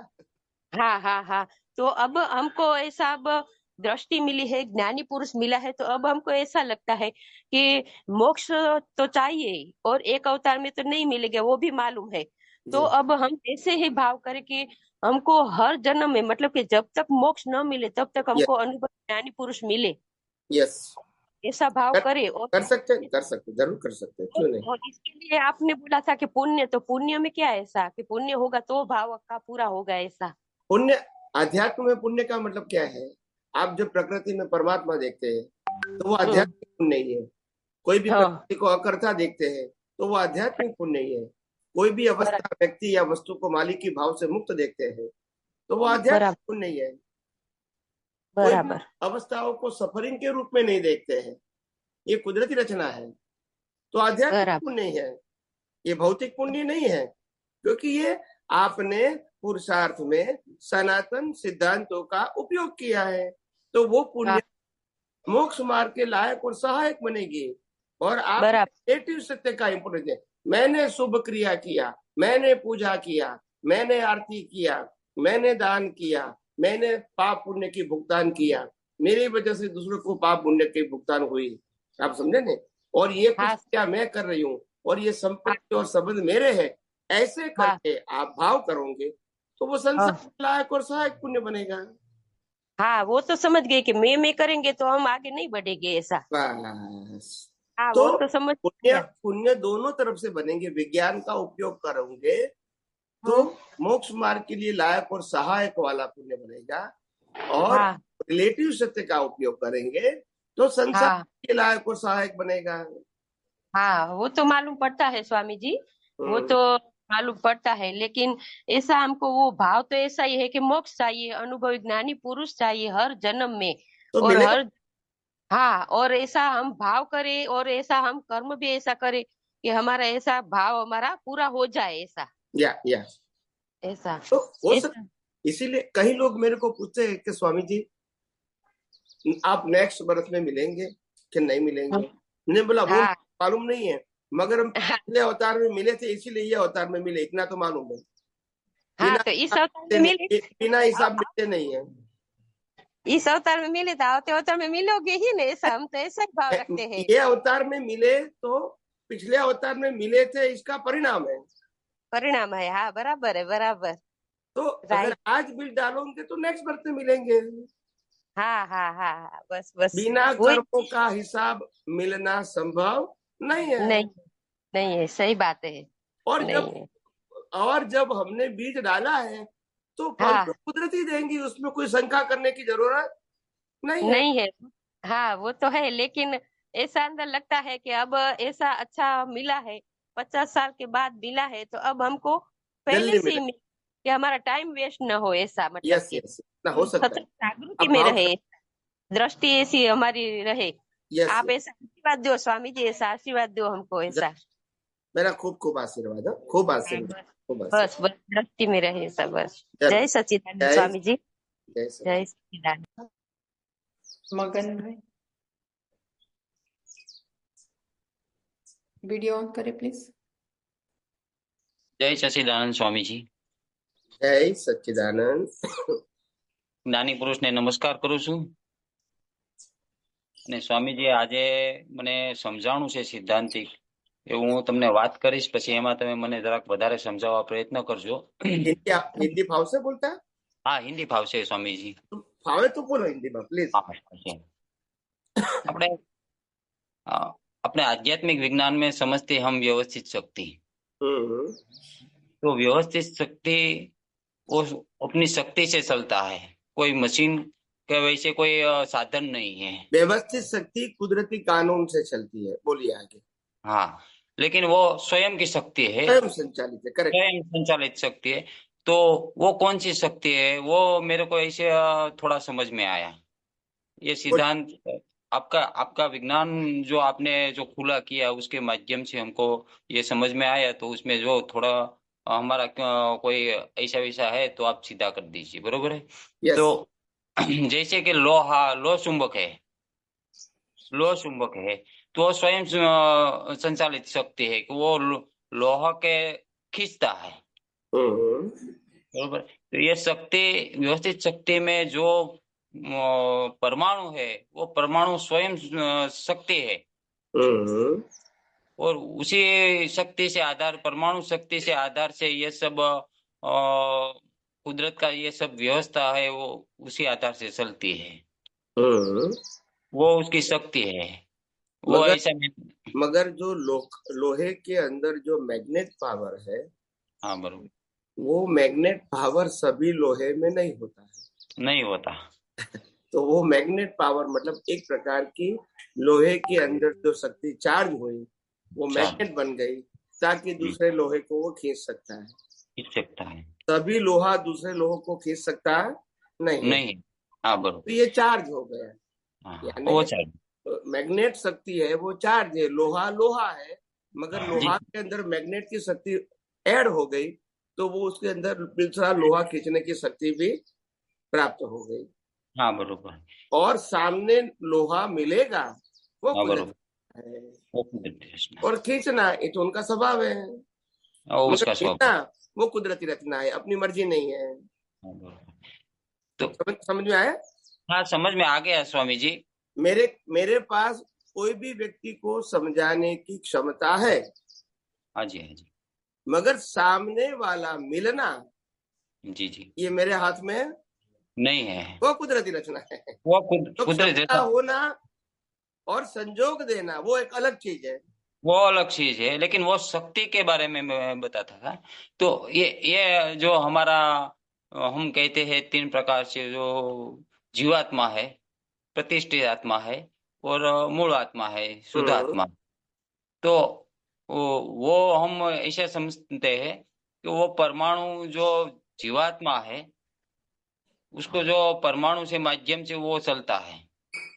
हाँ हाँ हाँ, तो अब हमको ऐसा अब दृष्टि मिली है, ज्ञानी पुरुष मिला है, तो अब हमको ऐसा लगता है कि मोक्ष तो चाहिए और एक अवतार में तो नहीं मिलेगा, वो भी मालूम है। तो जी अब हम ऐसे ही भाव करें कि हमको हर जन्म में, मतलब कि जब तक मोक्ष न मिले तब तक हमको अनुभव ज्ञानी पुरुष मिले, यस, ऐसा भाव करे। और कर सकते जरूर कर सकते, क्यों नहीं। और इसके लिए आपने बोला था कि पुण्य, तो पुण्य में क्या है ऐसा कि पुण्य होगा तो भाव का पूरा होगा ऐसा? पुण्य, अध्यात्म में पुण्य का मतलब क्या है? आप जब प्रकृति में परमात्मा देखते हैं तो वो आध्यात्मिक पुण्य नहीं है। कोई भी प्रकृति को अकर्ता देखते हैं तो वो आध्यात्मिक पुण्य नहीं है। कोई भी अवस्था व्यक्ति या वस्तु को मालिक की भाव से मुक्त देखते हैं तो वो आध्यात्मिक पुण्य नहीं है। कोई भी अवस्थाओं को सफरिंग के रूप में नहीं देखते हैं, ये कुदरती रचना है, तो आध्यात्मिक पुण्य नहीं है, ये भौतिक पुण्य नहीं है। क्योंकि ये आपने पुरुषार्थ में सनातन सिद्धांतों का उपयोग किया है, तो वो पुण्य मोक्ष मार्ग के लायक और सहायक बनेगी। और आप बराबर रिलेटिव सत्य का इंपोर्टेंस है। मैंने शुभ क्रिया किया, मैंने पूजा किया, मैंने आरती किया, मैंने दान किया, मैंने पाप पुण्य की भुगतान किया, मेरी वजह से दूसरों को पाप पुण्य की भुगतान हुई, आप समझे ने? और ये कुछ क्या मैं कर रही हूँ, और ये संपत्ति और संबंध मेरे हैं, ऐसे करके आप भाव करोगे तो वो संसार लायक और सहायक पुण्य बनेगा। हाँ, वो तो समझ गए कि मैं करेंगे तो हम आगे नहीं बढ़ेंगे ऐसा। बस हाँ, तो वो तो समझ पुण्य पुण्य दोनों तरफ से बनेंगे। विज्ञान का उपयोग करोगे तो मोक्ष मार्ग के लिए लायक और सहायक वाला पुण्य बनेगा, और रिलेटिव सत्य का उपयोग करेंगे तो संसार के लायक और सहायक बनेगा। हाँ, वो तो मालूम पड़ता है स्वामी जी, वो तो मालूम पड़ता है, लेकिन ऐसा हमको वो भाव तो ऐसा ही है कि मोक्ष चाहिए, अनुभवी ज्ञानी पुरुष चाहिए हर जन्म में, तो और मिलेगा। हर हाँ, और ऐसा हम भाव करें और ऐसा हम कर्म भी ऐसा करें कि हमारा ऐसा भाव हमारा पूरा हो जाए, ऐसा या ऐसा तो हो सकता। इसीलिए कई लोग मेरे को पूछते हैं कि स्वामी जी आप नेक्स्ट बर्थ में मिलेंगे कि नहीं मिलेंगे। मैंने बोला वो मालूम नहीं है, मगर हम पिछले अवतार में मिले थे, इसीलिए ये अवतार में मिले, इतना तो मालूम है। हाँ, तो इस अवतार में मिले, बिना हिसाब मिलते नहीं है। इस अवतार में मिले तो आवते अवतार में मिलोगे ही नहीं, ऐसा हम तो ऐसा ही भाव रखते हैं। ये अवतार में मिले तो पिछले अवतार में मिले थे, इसका परिणाम है। परिणाम है, हाँ बराबर है, बराबर। तो अगर आज बीज डालोगे तो नेक्स्ट बर्थ में मिलेंगे। हाँ हाँ हाँ, बस बस बिना कर्मों का हिसाब मिलना संभव नहीं है। नहीं है, सही बात है। और जब हमने बीज डाला है तो फल तो कुदरती देंगी, उसमें कोई शंका करने की जरूरत नहीं है। हाँ, वो तो है, लेकिन ऐसा अंदर लगता है कि अब ऐसा अच्छा मिला है, 50 साल के बाद मिला है, तो अब हमको पहले से ही कि हमारा टाइम वेस्ट न हो, ऐसा मतलब ना हो सकता है, जागृति में रहे, दृष्टि ऐसी हमारी रहे। आप ऐसा आशीर्वाद दो स्वामी जी, ऐसा आशीर्वाद दो हमको, ऐसा मेरा खूब खूब आशीर्वाद है, खूब आशीर्वाद, बस बस दृष्टि में रहे सब। बस जय सच्चिदानंद स्वामी जी, जय सच्चिदानंद। मगन भाई वीडियो ऑन करे प्लीज। जय सच्चिदानंद स्वामी जी। जय सच्चिदानंद। જ્ઞાની પુરુષને નમસ્કાર કરું છું, અને સ્વામીજી આજે મને સમજાણું છે સિદ્ધાંતિક, એવું હું તમને વાત કરીશ, પછી એમાં તમે મને જરાક વધારે સમજાવવા પ્રયત્ન કરજો। हिंदी भाव से बोलता है? हाँ, हिंदी भाव से स्वामीजी। भावे तो बोलो हिंदी में प्लीज। अपने अपने आध्यात्मिक विज्ञान में समझते हम व्यवस्थित शक्ति, तो व्यवस्थित शक्ति वो अपनी शक्ति से चलता है, कोई मशीन के वैसे कोई साधन नहीं है। व्यवस्थित शक्ति कुदरती कानून से चलती है, बोलिए आगे। हाँ, लेकिन वो स्वयं की शक्ति है, स्वयं संचालित है, करेक्ट, स्वयं संचालित शक्ति है। तो वो कौन सी शक्ति है, वो मेरे को ऐसे थोड़ा समझ में आया। ये सिद्धांत आपका विज्ञान जो आपने जो खुला किया उसके माध्यम से हमको ये समझ में आया, तो उसमें जो थोड़ा हमारा कोई ऐसा वैसा है तो आप सीधा कर दीजिए, बरोबर है? yes. तो जैसे कि लो चुंबक है, तो स्वयं संचालित शक्ति है कि वो लोहा के खींचता है, बरोबर? तो ये शक्ति, व्यवस्थित शक्ति में जो परमाणु है, वो परमाणु स्वयं शक्ति है, और उसी शक्ति से आधार, परमाणु शक्ति से आधार से ये सब कुदरत का ये सब व्यवस्था है, वो उसी आधार से चलती है, वो उसकी शक्ति है। वो ऐसा मगर जो लोहे के अंदर जो मैग्नेट पावर है, हाँ बरोबर, वो मैग्नेट पावर सभी लोहे में नहीं होता है, नहीं होता। तो वो मैग्नेट पावर मतलब एक प्रकार की लोहे के अंदर जो शक्ति चार्ज हुई, वो मैग्नेट बन गई, ताकि दूसरे लोहे को वो खींच सकता है। तभी लोहा दूसरे लोहों को खींच सकता है नहीं। हाँ बरोबर, तो ये चार्ज हो गया। वो चार्ज, मैग्नेट शक्ति है, वो चार्ज है, लोहा है, मगर लोहा के अंदर मैग्नेट की शक्ति ऐड हो गई, तो वो उसके अंदर दूसरा लोहा खींचने की शक्ति भी प्राप्त हो गई। हाँ बरोबर। और सामने लोहा मिलेगा वो हाँ कुदरत बरोबर। है। वो कुदरती रचना, और खींचना ये तो उनका स्वभाव है, वो मगर उसका खींचना स्वभाव। वो कुदरती रचना है, अपनी मर्जी नहीं है। हाँ बरोबर। तो समझ में आया? हाँ, समझ में आ गया स्वामी जी। मेरे मेरे पास कोई भी व्यक्ति को समझाने की क्षमता है, हाँ जी, हाँ जी। मगर सामने वाला मिलना जी जी। ये मेरे हाथ में नहीं है, वो कुदरती रचना है। वो तो कुदरत क्षमता जैसा, होना और संजोग देना वो एक अलग चीज है। वो अलग चीज है। लेकिन वो शक्ति के बारे में मैं बताता था। तो ये जो हमारा हम कहते हैं तीन प्रकार से, जो जीवात्मा है, प्रतिष्ठित आत्मा है, और मूल आत्मा है, शुद्ध हम्म। आत्मा। तो वो हम ऐसे समझते हैं कि वो परमाणु जो जीवात्मा है, उसको जो परमाणु से माध्यम से वो चलता है।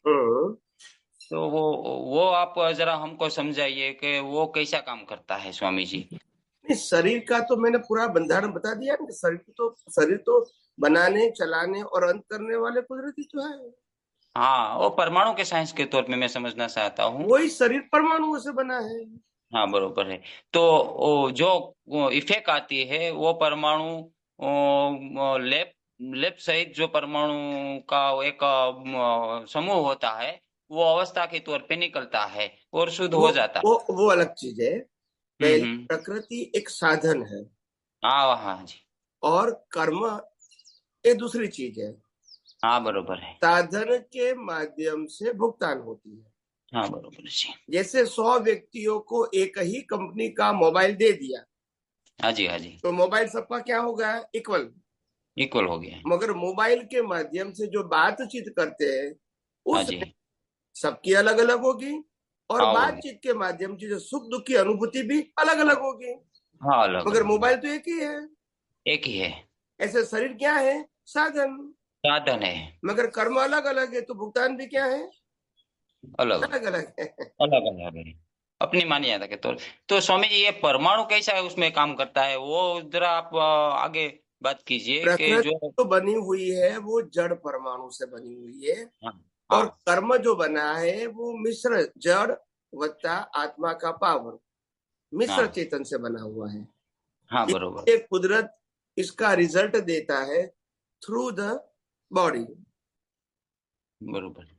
हम्म। तो वो आप जरा हमको समझाइए कि वो कैसा काम करता है स्वामी जी। नहीं, शरीर का तो मैंने पूरा बंधारण बता दिया ना। शरीर तो बनाने, चलाने और अंत करने वाले कुदरती तो है। हाँ, वो परमाणु के साइंस के तौर पे मैं समझना चाहता हूँ। वही शरीर परमाणुओं से बना है। हाँ बरोबर है। तो वो जो इफेक्ट आती है, वो परमाणु लेप लेप सहित जो परमाणु का एक समूह होता है, वो अवस्था के तौर पे निकलता है और शुद्ध वो हो जाता वो अलग चीज है। है। पहले प्रकृति एक साधन है हाँ हाँ जी। और कर्म ये दूसरी चीज है। हाँ बरोबर है। साधन के माध्यम से भुगतान होती है। हाँ बरोबर जी। जैसे 100 व्यक्तियों को एक ही कंपनी का मोबाइल दे दिया, हाँ जी, हाँ जी। तो मोबाइल सबका क्या हो गया? इक्वल। इक्वल हो गया। मगर मोबाइल के माध्यम से जो बातचीत करते हैं हाँ उस जी। सबकी अलग अलग होगी, और हाँ होगी। बातचीत के माध्यम से जो सुख दुख की अनुभूति भी अलग अलग होगी। हाँ अलग मगर अलग। मोबाइल तो एक ही है। एक ही है। ऐसे शरीर क्या है? साधन। साधन है। मगर कर्म अलग अलग है, तो भुगतान भी क्या है? अलग अलग अलग है। अलग अलग है, अपनी मान्यता के तौर। तो स्वामी जी, ये परमाणु कैसा है उसमें काम करता है, वो जरा आप आगे बात कीजिए कि प्रकृति जो। जो बनी हुई है वो जड़ परमाणु से बनी हुई है, हाँ और हाँ। कर्म जो बना है वो मिश्र जड़ वत्ता आत्मा का पावर, मिश्र हाँ चेतन से बना हुआ है। हाँ बरोबर। इसलिए कुदरत इसका रिजल्ट देता है थ्रू द बॉडी। बरोबर।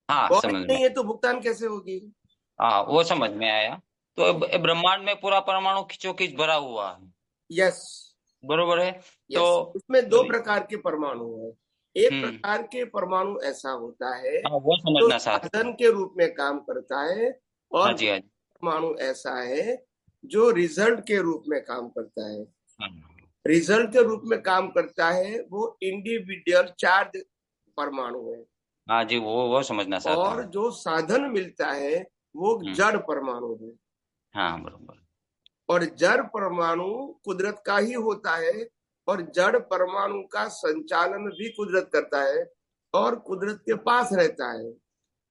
हाँ बॉडी समझ में। नहीं है तो भुगतान कैसे होगी? हाँ वो समझ में आया। तो ब्रह्मांड में पूरा परमाणु खिंचोखिंच भरा हुआ है। यस। बरोबर है। तो यस, उसमें दो प्रकार के परमाणु है। एक हम्म। प्रकार के परमाणु ऐसा होता है हाँ वो जो समझना चाहता साधन हूँ। के रूप में काम करता है, हाँ और जी, हाँ जी। परमाणु ऐसा है जो रिजल्ट के रूप में काम करता है। हाँ रिजल्ट के रूप में काम करता है वो इंडिविजुअल चार्ज परमाणु है। हाँ जी, वो समझना चाहता और हूँ। जो साधन मिलता है वो हम्म। जड़ परमाणु है। हाँ बरोबर। और जड़ परमाणु कुदरत का ही होता है, और जड़ परमाणु का संचालन भी कुदरत करता है और कुदरत के पास रहता है।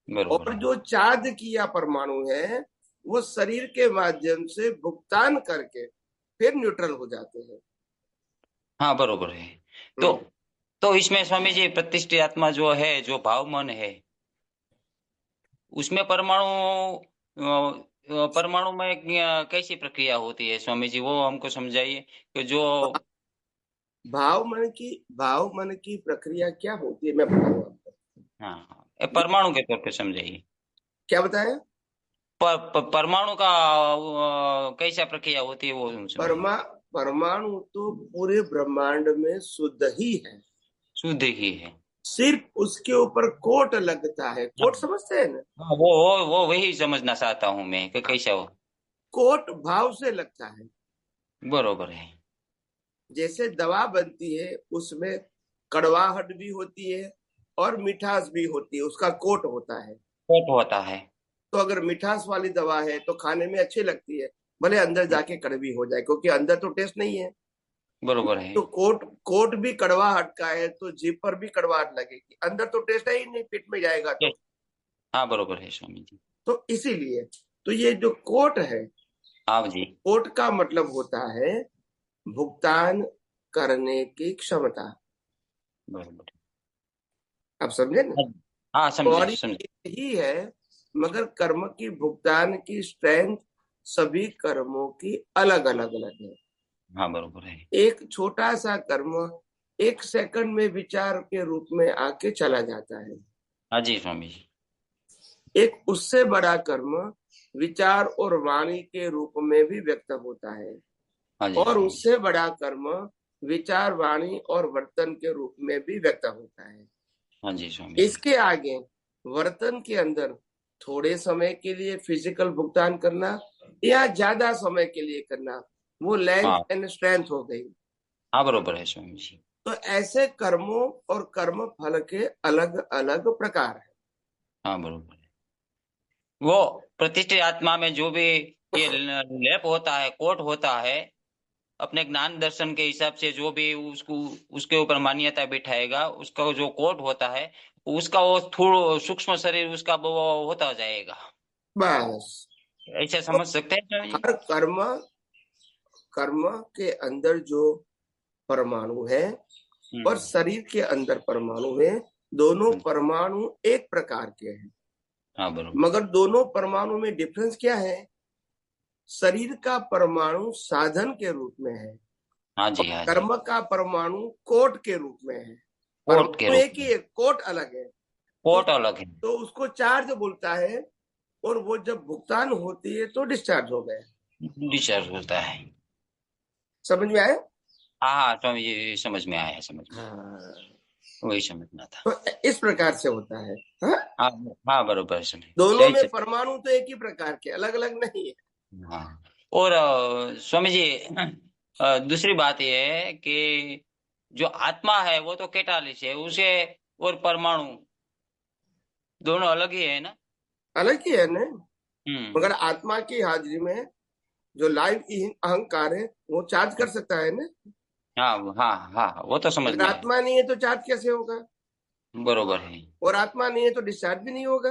बरोबर और है। जो चार्ज किया परमाणु है वो शरीर के माध्यम से भुगतान करके फिर न्यूट्रल हो जाते हैं। हाँ बरोबर है। तो हम्म। तो इसमें स्वामी जी, प्रतिष्ठित आत्मा जो है, जो भाव मन है, उसमें परमाणु में कैसी प्रक्रिया होती है स्वामी जी, वो हमको समझाइए कि जो। भाव मन की प्रक्रिया क्या होती है मैं बताऊँ आपको। हाँ हाँ, परमाणु के तौर पे समझाइए। क्या बताया? परमाणु का कैसा प्रक्रिया होती है वो हम समझाइए। परमाणु तो पूरे ब्रह्मांड में शुद्ध ही है। शुद्ध ही है। सिर्फ उसके ऊपर कोट लगता है। हाँ कोट समझते हैं ना? हाँ, वो वही समझना चाहता हूँ मैं कि कैसा हो। कोट भाव से लगता है। बरोबर है। जैसे दवा बनती है उसमें कड़वाहट भी होती है और मिठास भी होती है, उसका कोट होता है। कोट होता है। तो अगर मिठास वाली दवा है तो खाने में अच्छी लगती है, भले अंदर जाके कड़वी हो जाए, क्योंकि अंदर तो टेस्ट नहीं है। बरोबर है। तो कोट कोट भी कड़वाहट का है तो जीभ पर भी कड़वाहट लगेगी, अंदर तो टेस्ट है ही नहीं, पेट में जाएगा तो। हाँ बरोबर है स्वामी जी। तो इसीलिए तो ये जो कोट है, हाँ जी। कोट का मतलब होता है भुगतान करने की क्षमता। बरोबर। आप समझे ना? हाँ, समझे बॉडी समझे। ही है, मगर कर्म की भुगतान की स्ट्रेंथ सभी कर्मों की अलग अलग अलग है। हाँ, बरोबर है। एक छोटा सा कर्म 1 सेकंड में विचार के रूप में आके चला जाता है। हाँ जी स्वामी जी। एक उससे बड़ा कर्म विचार और वाणी के रूप में भी व्यक्त होता है, हाँ जी और स्वामी जी। उससे बड़ा कर्म विचार वाणी और वर्तन के रूप में भी व्यक्त होता है। हाँ जी स्वामी जी। इसके आगे वर्तन के अंदर थोड़े समय के लिए फिजिकल भुगतान करना या ज्यादा समय के लिए करना, वो लेंथ हाँ एंड स्ट्रेंथ हो गई। हाँ, बरोबर है स्वामी जी। तो ऐसे कर्मों और कर्म फल के अलग अलग प्रकार है। हाँ, बरोबर है। वो प्रतिष्ठित आत्मा में जो भी ये लेप होता है, कोट होता है, अपने ज्ञान दर्शन के हिसाब से जो भी उसको उसके ऊपर मान्यता बिठाएगा, उसका जो कोट होता है, उसका वो थोड़ा सूक्ष्म शरीर उसका वो होता जाएगा। बस ऐसे तो समझ सकते हैं स्वामी जी? हर कर्म कर्म के अंदर जो परमाणु है और शरीर के अंदर परमाणु है, दोनों परमाणु एक प्रकार के हैं। हाँ, बरोबर। मगर दोनों परमाणु में डिफरेंस क्या है? शरीर का परमाणु साधन के रूप में है, हाँ और जी, हाँ जी। कर्म का परमाणु कोट के रूप में है। कोट के परमाणु रूप एक ही में। है, कोट अलग है। तो कोट अलग है। तो उसको चार्ज बोलता है, और वो जब भुगतान होती है तो डिस्चार्ज हो गए। डिस्चार्ज होता है। समझ में आया? हाँ हाँ स्वामी जी, समझ में आया, समझ में। हाँ, वही समझना था। तो इस प्रकार से होता है। हाँ? हाँ हाँ, बरोबर है स्वामी। दोनों जय में सच। परमाणु तो एक ही प्रकार के, अलग अलग नहीं है। हाँ। और स्वामी जी, दूसरी बात यह है कि जो आत्मा है वो तो कैटालिस है, उसे और परमाणु दोनों अलग ही है ना? अलग ही है ना? हम्म। मगर आत्मा की हाजिरी में जो लाइव अहंकार है वो चार्ज कर सकता है ना। हाँ हाँ हाँ, वो तो समझ अगर में आया। आत्मा नहीं है तो चार्ज कैसे होगा? बरोबर है। और आत्मा नहीं है तो डिस्चार्ज भी नहीं होगा।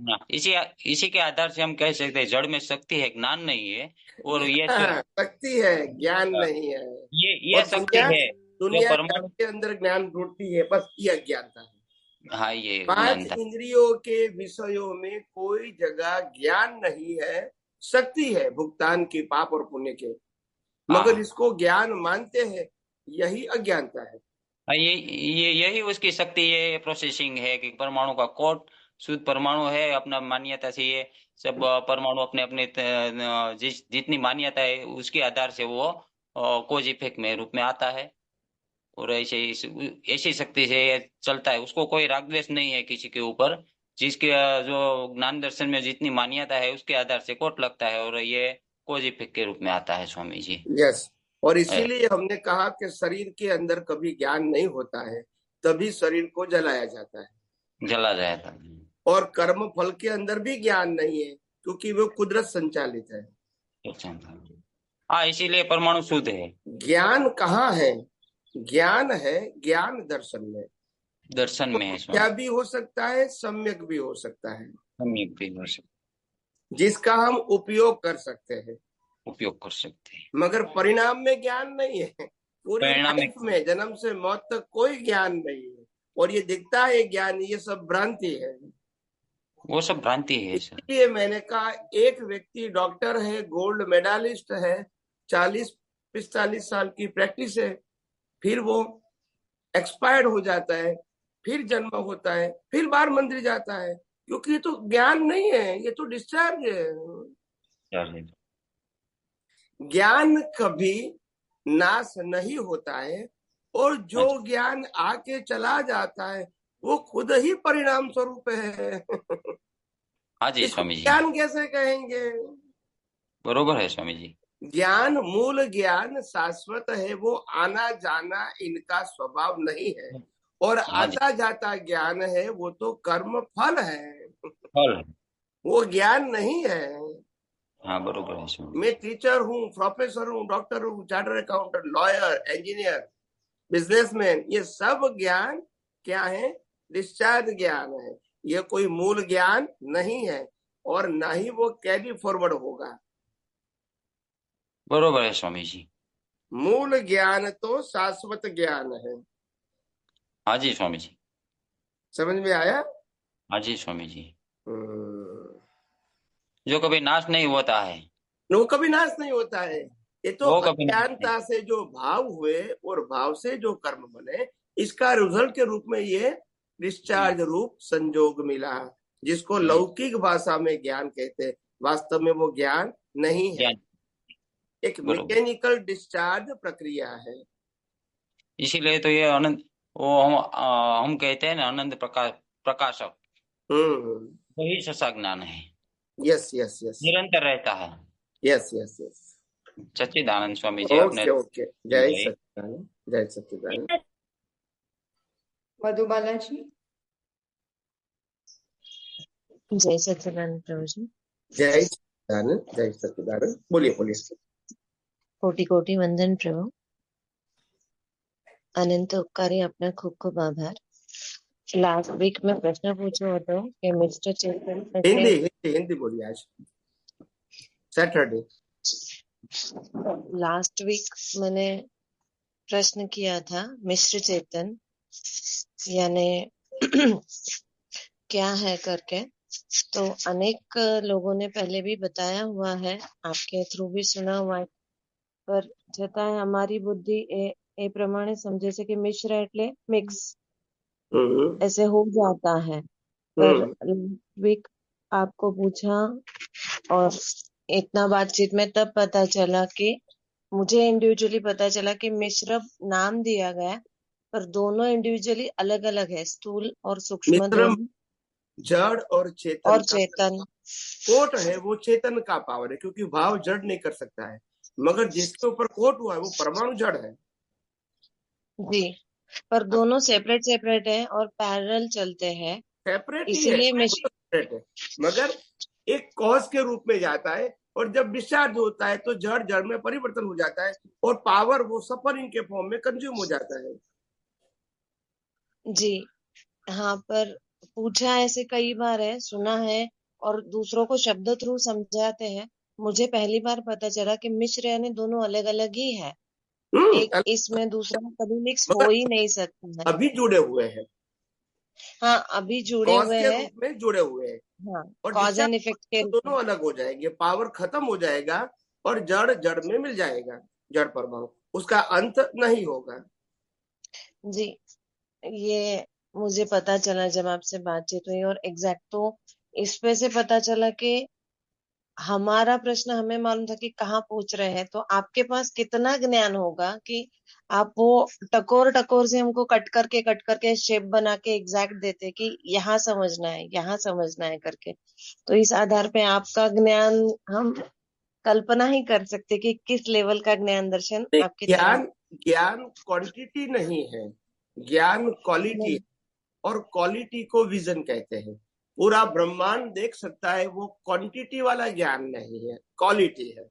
हाँ, इसी इसी के आधार से हम कह सकते हैं जड़ में शक्ति है, ज्ञान नहीं है। और ये हाँ, शक्ति है, ज्ञान नहीं है। ये और शक्ति दुनिया है जो दुनिया जड़ परमाणु। के अंदर ज्ञान ढूंढती है, बस ये अज्ञानता है। हाँ, ये 5 ज्ञानता। इंद्रियों के विषयों में कोई जगह ज्ञान नहीं है, शक्ति है भुगतान की, पाप और पुण्य के। मगर हाँ इसको ज्ञान मानते हैं, यही अज्ञानता है। हाँ, ये यही उसकी शक्ति, ये प्रोसेसिंग है कि परमाणु का कोट शुद्ध परमाणु है, अपना मान्यता से ये सब परमाणु अपने अपने जितनी मान्यता है उसके आधार से वो कोज इफेक्ट में रूप में आता है। और ऐसी शक्ति से ये चलता है, उसको कोई राग द्वेष नहीं है किसी के ऊपर। जिसके जो ज्ञान दर्शन में जितनी मान्यता है उसके आधार से कोट लगता है, और ये कोज इफेक्ट के रूप में आता है स्वामी जी। यस। और इसीलिए हमने कहा कि शरीर के अंदर कभी ज्ञान नहीं होता है, तभी शरीर को जलाया जाता है। जला जाता। और कर्म फल के अंदर भी ज्ञान नहीं है, क्योंकि वो कुदरत संचालित है। हाँ, इसीलिए परमाणु शुद्ध है। ज्ञान कहाँ है? ज्ञान है ज्ञान दर्शन में। दर्शन वो में है क्या स्वामी। भी हो सकता है, सम्यक भी हो सकता है, सम्यक भी हो सकते, जिसका हम उपयोग कर सकते हैं। उपयोग कर सकते हैं। मगर परिणाम में ज्ञान नहीं है। पूरी परिणाम में लाइफ में जन्म से मौत तक कोई ज्ञान नहीं है, और ये दिखता है ज्ञान, ये सब भ्रांति है। वो सब भ्रांति है सर। इसलिए मैंने कहा, एक व्यक्ति डॉक्टर है, गोल्ड मेडलिस्ट है, 40-45 साल की प्रैक्टिस है, फिर वो एक्सपायर्ड हो जाता है, फिर जन्म होता है, फिर बार मंदिर जाता है, क्योंकि ये तो ज्ञान नहीं है, ये तो डिस्चार्ज है। ज्ञान कभी नाश नहीं होता है, और जो ज्ञान आके चला जाता है वो खुद ही परिणाम स्वरूप है। हाँ जी इसको स्वामी जी, ज्ञान कैसे कहेंगे? बरोबर है स्वामी जी। ज्ञान, मूल ज्ञान शाश्वत है, वो आना जाना इनका स्वभाव नहीं है। और हाँ जी, आता जाता ज्ञान है, वो तो कर्म फल है, फल है। वो ज्ञान नहीं है। हाँ, बरोबर है स्वामी। मैं टीचर हूँ, प्रोफेसर हूँ, डॉक्टर हूँ, chartered accountant, lawyer, engineer, businessman, ये सब ज्ञान क्या है? डिस्चार्ज ज्ञान है। ये कोई मूल ज्ञान नहीं है, और ना ही वो कैरी फॉरवर्ड होगा। बरोबर है स्वामी जी। मूल ज्ञान तो शाश्वत ज्ञान है। हाँ जी स्वामी जी। समझ में आया? हाँ जी स्वामी जी। हम्म। जो कभी नाश नहीं होता है, वो कभी नाश नहीं होता है। ये तो वो कभी नाश नहीं। अज्ञानता से जो भाव हुए और भाव से जो कर्म बने, इसका रिजल्ट के रूप में ये डिस्चार्ज रूप संजोग मिला, जिसको जी। लौकिक भाषा में ज्ञान कहते हैं। वास्तव में वो ज्ञान नहीं है, ज्ञान। एक बरोबर। मैकेनिकल डिस्चार्ज प्रक्रिया है। इसीलिए तो ये अनंत, वो हम कहते हैं ना, आनंद प्रकाशक, हम्म। वही सच्चा ज्ञान है, यस यस यस निरंतर रहता है। Yes yes yes. Sachchidanand Swami ji, आपने ओके ओके। जय जय। सच्चिदानंद, जय सच्चिदानंद। मधुबाला जी। जय सच्चिदानंद प्रभु जी। जय सच्चिदानंद, जय सच्चिदानंद। बोलिए बोलिए। कोटि कोटि वंदन प्रभु। अनंत उपकारी अपना खूब खूब आभार। लास्ट वीक में प्रश्न पूछो હતો કે મિસ્ટર ચેતન हिंदी हिंदी हिंदी बोलिए। आज सैटरडे। लास्ट वीक मैंने प्रश्न किया था मिस्टर चेतन यानी क्या है करके, तो अनेक लोगों ने पहले भी बताया हुआ है, आपके थ्रू भी सुना हुआ है, पर છતાંય हमारी बुद्धि એ પ્રમાણે સમજે છે કે મિશ્ર એટલે મિક્સ ऐसे हो जाता है। पर वीक आपको पूछा और इतना बातचीत में तब पता चला कि मुझे इंडिविजुअली पता चला कि मिश्र नाम दिया गया, पर दोनों इंडिविजुअली अलग अलग है, स्थूल और सूक्ष्म मिश्र दोनों। जड़ और चेतन और का चेतन कोट है, वो चेतन का पावर है, क्योंकि भाव जड़ नहीं कर सकता है। मगर जिसके ऊपर कोट हुआ है वो परमाणु जड़ है। जी, पर दोनों सेपरेट सेपरेट है और पैरेलल चलते हैं, सेपरेट ही है, इसीलिए सेपरेट है, मगर एक कॉज के रूप में जाता है, और जब डिस्चार्ज होता है तो जड़ जड़ में परिवर्तन हो जाता है, और पावर वो सफरिंग के फॉर्म में कंज्यूम हो जाता है। जी हाँ, पर पूछा ऐसे कई बार है, सुना है और दूसरों को शब्द थ्रू समझाते हैं। मुझे पहली बार पता चला कि मिश्र यानी दोनों अलग अलग ही है, एक इसमें दूसरा कभी मिक्स हो ही नहीं सकता है। अभी जुड़े हुए हैं। हाँ, अभी जुड़े कॉज हुए के हैं। रूप में जुड़े हुए हैं। हाँ, और कॉज एंड डिस्चार्ज इफेक्ट के तो रूप दोनों अलग हो जाएंगे, पावर खत्म हो जाएगा और जड़ जड़ में मिल जाएगा, जड़ परमाणु, उसका अंत नहीं होगा। जी, ये मुझे पता चला जब आपसे बातचीत हुई, और एग्जैक्ट तो इस पे से पता चला कि हमारा प्रश्न हमें मालूम था कि कहाँ पूछ रहे हैं, तो आपके पास कितना ज्ञान होगा कि आप वो टकोर टकोर से हमको कट करके शेप बना के एग्जैक्ट देते कि यहाँ समझना है करके। तो इस आधार पे आपका ज्ञान हम कल्पना ही कर सकते कि किस लेवल का ज्ञान दर्शन आपकी तरफ। ज्ञान क्वांटिटी नहीं है, ज्ञान क्वालिटी है, और क्वालिटी को विजन कहते हैं। पूरा ब्रह्मांड देख सकता है, वो क्वांटिटी वाला ज्ञान नहीं है, क्वालिटी है।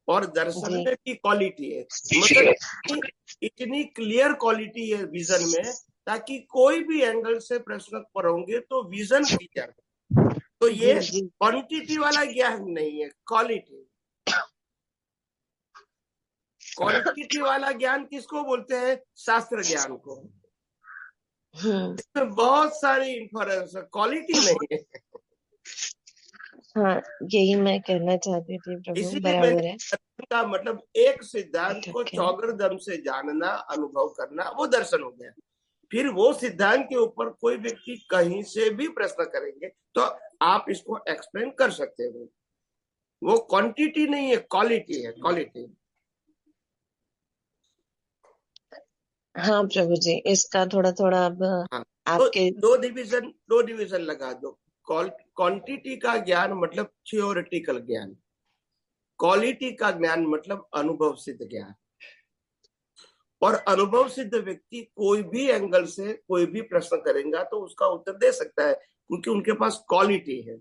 और दर्शन में भी क्वालिटी है, मतलब इतनी क्लियर क्वालिटी है विजन में, ताकि कोई भी एंगल से प्रश्न करोगे तो विजन क्लियर है। तो ये क्वांटिटी वाला ज्ञान नहीं है, क्वालिटी। क्वांटिटी वाला ज्ञान किसको बोलते हैं? शास्त्र ज्ञान को। बहुत सारी इंफरेंस है, क्वालिटी नहीं है। हाँ, यही मैं कहना चाहती थी प्रभु, इसीलिए बराबर है। का मतलब एक सिद्धांत को चौगरदम से जानना, अनुभव करना, वो दर्शन हो गया। फिर वो सिद्धांत के ऊपर कोई व्यक्ति कहीं से भी प्रश्न करेंगे तो आप इसको एक्सप्लेन कर सकते हो। वो क्वांटिटी नहीं है, क्वालिटी है, क्वालिटी। हाँ प्रभु जी, इसका थोड़ा थोड़ा अब आपके दो डिवीजन लगा दो। क्वांटिटी का ज्ञान मतलब थियोरिटिकल ज्ञान, क्वालिटी का ज्ञान मतलब अनुभव सिद्ध ज्ञान। और अनुभव सिद्ध व्यक्ति कोई भी एंगल से कोई भी प्रश्न करेगा तो उसका उत्तर दे सकता है, क्योंकि उनके पास क्वालिटी है,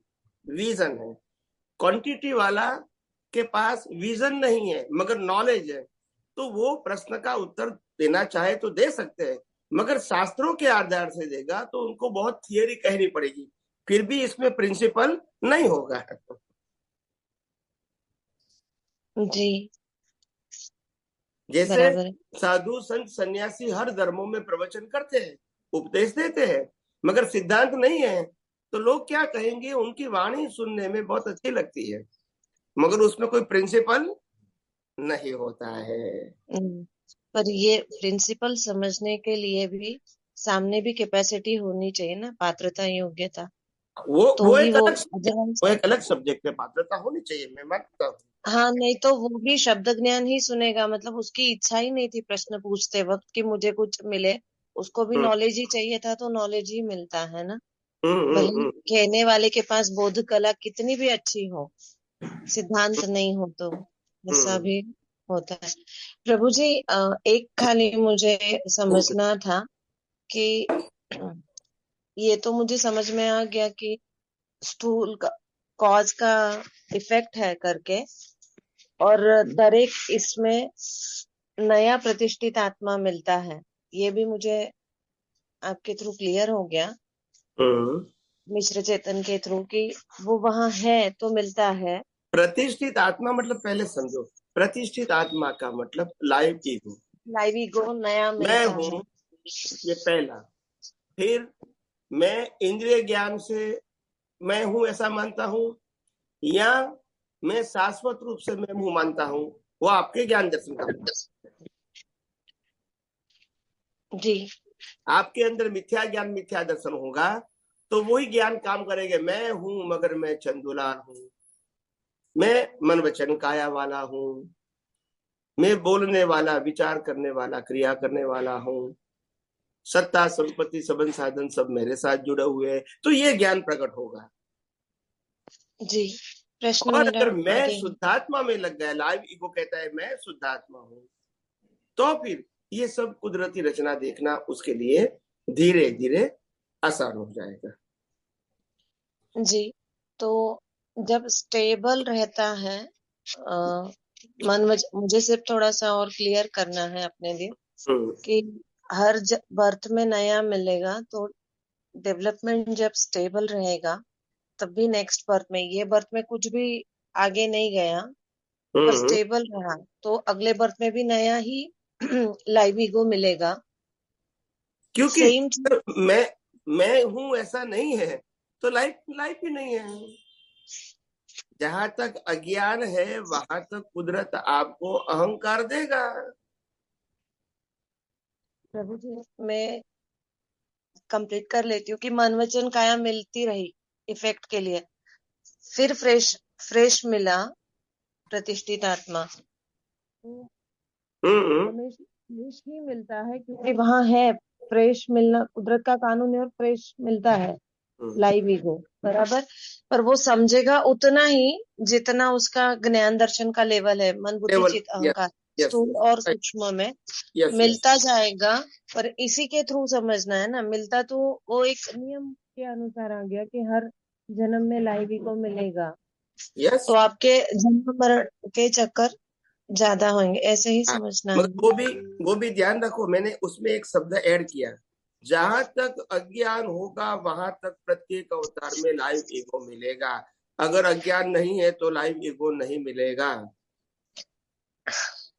विजन है। क्वांटिटी वाला के पास विजन नहीं है मगर नॉलेज है, तो वो प्रश्न का उत्तर देना चाहे तो दे सकते हैं, मगर शास्त्रों के आधार से देगा तो उनको बहुत थियरी कहनी पड़ेगी, फिर भी इसमें प्रिंसिपल नहीं होगा। जी जैसे बराबर है। साधु संत सन्यासी हर धर्मों में प्रवचन करते हैं, उपदेश देते हैं, मगर सिद्धांत नहीं है, तो लोग क्या कहेंगे? उनकी वाणी सुनने में बहुत अच्छी लगती है, मगर उसमें कोई प्रिंसिपल नहीं होता है। पर ये प्रिंसिपल समझने के लिए भी सामने भी कैपेसिटी होनी चाहिए ना, पात्रता, योग्यता, तो वो ही एक वो अलग अदरवाइज। वो एक अलग सब्जेक्ट है, पात्रता होनी चाहिए, मैं मानता हूँ। हाँ, नहीं तो वो भी शब्द ज्ञान ही सुनेगा, मतलब उसकी इच्छा ही नहीं थी प्रश्न पूछते वक्त कि मुझे कुछ मिले। उसको भी हम्म, नॉलेज ही चाहिए था, तो नॉलेज ही मिलता है ना। हम्म, भले ही कहने वाले के पास बोध कला कितनी भी अच्छी हो, सिद्धांत नहीं हो तो ऐसा भी होता है। प्रभु जी, एक खाली मुझे समझना था कि ये तो मुझे समझ में आ गया कि स्थूल का कॉज का इफेक्ट है करके, और दर एक इसमें नया प्रतिष्ठित आत्मा मिलता है, ये भी मुझे आपके थ्रू क्लियर हो गया, मिश्र चेतन के थ्रू, कि वो वहां है तो मिलता है। प्रतिष्ठित आत्मा मतलब पहले समझो, प्रतिष्ठित आत्मा का मतलब लाइव ईगो, लाइव ईगो नया मैं मिलता हूँ, है। ये पहला। फिर मैं इंद्रिय ज्ञान से मैं हूं ऐसा मानता हूं, या मैं शाश्वत रूप से मैं हूं मानता हूं, वो आपके ज्ञान दर्शन का जी। आपके अंदर मिथ्या ज्ञान मिथ्या दर्शन होगा, तो वही ज्ञान काम करेगा। मैं हूं मगर मैं चंदुलाल हूं, मैं मन वचन काया वाला हूं, मैं बोलने वाला, विचार करने वाला, क्रिया करने वाला हूं, सत्ता संपत्ति संबंध साधन सब मेरे साथ जुड़े हुए हैं, तो ये ज्ञान प्रकट होगा। जी, प्रश्न और मेरा अगर मैं आगे। शुद्धात्मा में लग गया, लाइव ईगो कहता है मैं शुद्धात्मा हूं, तो फिर ये सब कुदरती रचना देखना उसके लिए धीरे धीरे आसान हो जाएगा। जी, तो जब स्टेबल रहता है मन, मुझे सिर्फ थोड़ा सा और क्लियर करना है अपने लिए कि हर बर्थ में नया मिलेगा, तो डेवलपमेंट जब स्टेबल रहेगा तब भी नेक्स्ट बर्थ में, ये बर्थ में कुछ भी आगे नहीं गया पर स्टेबल रहा, तो अगले बर्थ में भी नया ही लाइव ईगो मिलेगा। क्योंकि सेम चीज। मैं हूं ऐसा नहीं है, तो लाइफ लाइफ ही नहीं है। जहां तक अज्ञान है वहां तक कुदरत आपको अहंकार देगा। प्रभु जी, मैं कंप्लीट कर लेती हूँ कि मन वचन काया मिलती रही इफेक्ट के लिए, फिर फ्रेश मिला प्रतिष्ठित आत्मा, फ्रेश ही मिलता है क्योंकि वहां है फ्रेश मिलना, कुदरत का कानून है, और फ्रेश मिलता है लाइव ईगो, बराबर। पर वो समझेगा उतना ही जितना उसका ज्ञान दर्शन का लेवल है, मन बुद्धि चित्त अहंकार, स्थूल और सूक्ष्म में मिलता जाएगा। पर इसी के थ्रू समझना है ना, मिलता तो वो एक नियम के अनुसार आ गया कि हर जन्म में लाइव ईगो मिलेगा, तो आपके जन्म मरण के चक्कर ज्यादा होंगे, ऐसे ही समझना है। मगर वो भी ध्यान रखो, मैंने उसमें एक शब्द ऐड किया, जहां तक अज्ञान होगा वहां तक प्रत्येक अवतार में लाइव ईगो मिलेगा। अगर अज्ञान नहीं है तो लाइव ईगो नहीं मिलेगा।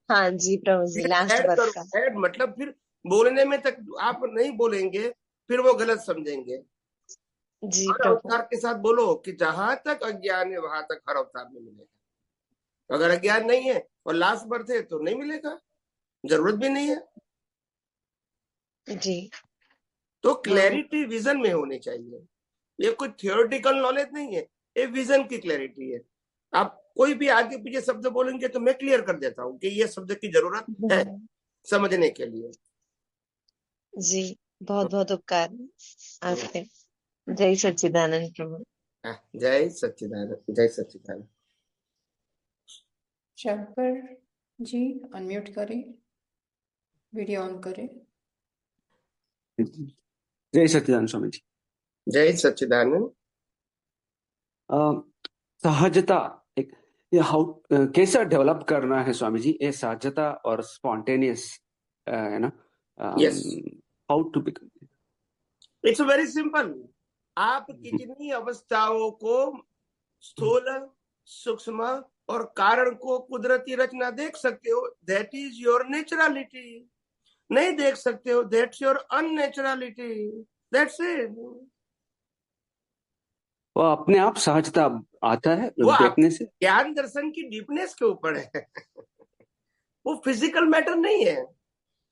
हाँ जी प्रभु जी, लास्ट बात का ऐड मतलब फिर बोलने में तक आप नहीं बोलेंगे, फिर वो गलत समझेंगे। जी हर अवतार के साथ बोलो कि जहां तक अज्ञान है वहां तक हर अवतार में मिलेगा। अगर अज्ञान नहीं है और लास्ट बर्थ है तो नहीं मिलेगा, जरूरत भी नहीं है। जी। तो क्लैरिटी विजन में होनी चाहिए, ये कोई थियोरेटिकल नॉलेज नहीं है, ये विजन की क्लैरिटी है। आप कोई भी आगे पीछे शब्द बोलेंगे तो मैं क्लियर कर देता हूँ कि ये शब्द की जरूरत है समझने के लिए। जी, बहुत बहुत उपकार आपके। जय सच्चिदानंद प्रभु। जय सच्चिदानंद, जय सच्चिदानंद। शंकर जी अनम्यूट करें, वीडियो ऑन करें। जय सच्चिदानंद स्वामी जी। जय सच्चिदानंद। सहजता एक कैसा डेवलप करना है स्वामी जी, ये सहजता और स्पॉन्टेनियस है ना? How to become? It's very simple. आप कितनी अवस्थाओं को स्थूल सूक्ष्म और कारण को कुदरती रचना देख सकते हो, दैट इज योर नेचुरलिटी। नहीं देख सकते हो, that's your unnaturality, that's it. वो अपने आप सहजता आता है वो देखने से। ज्ञान दर्शन की डीपनेस के ऊपर है। वो फिजिकल मैटर नहीं है,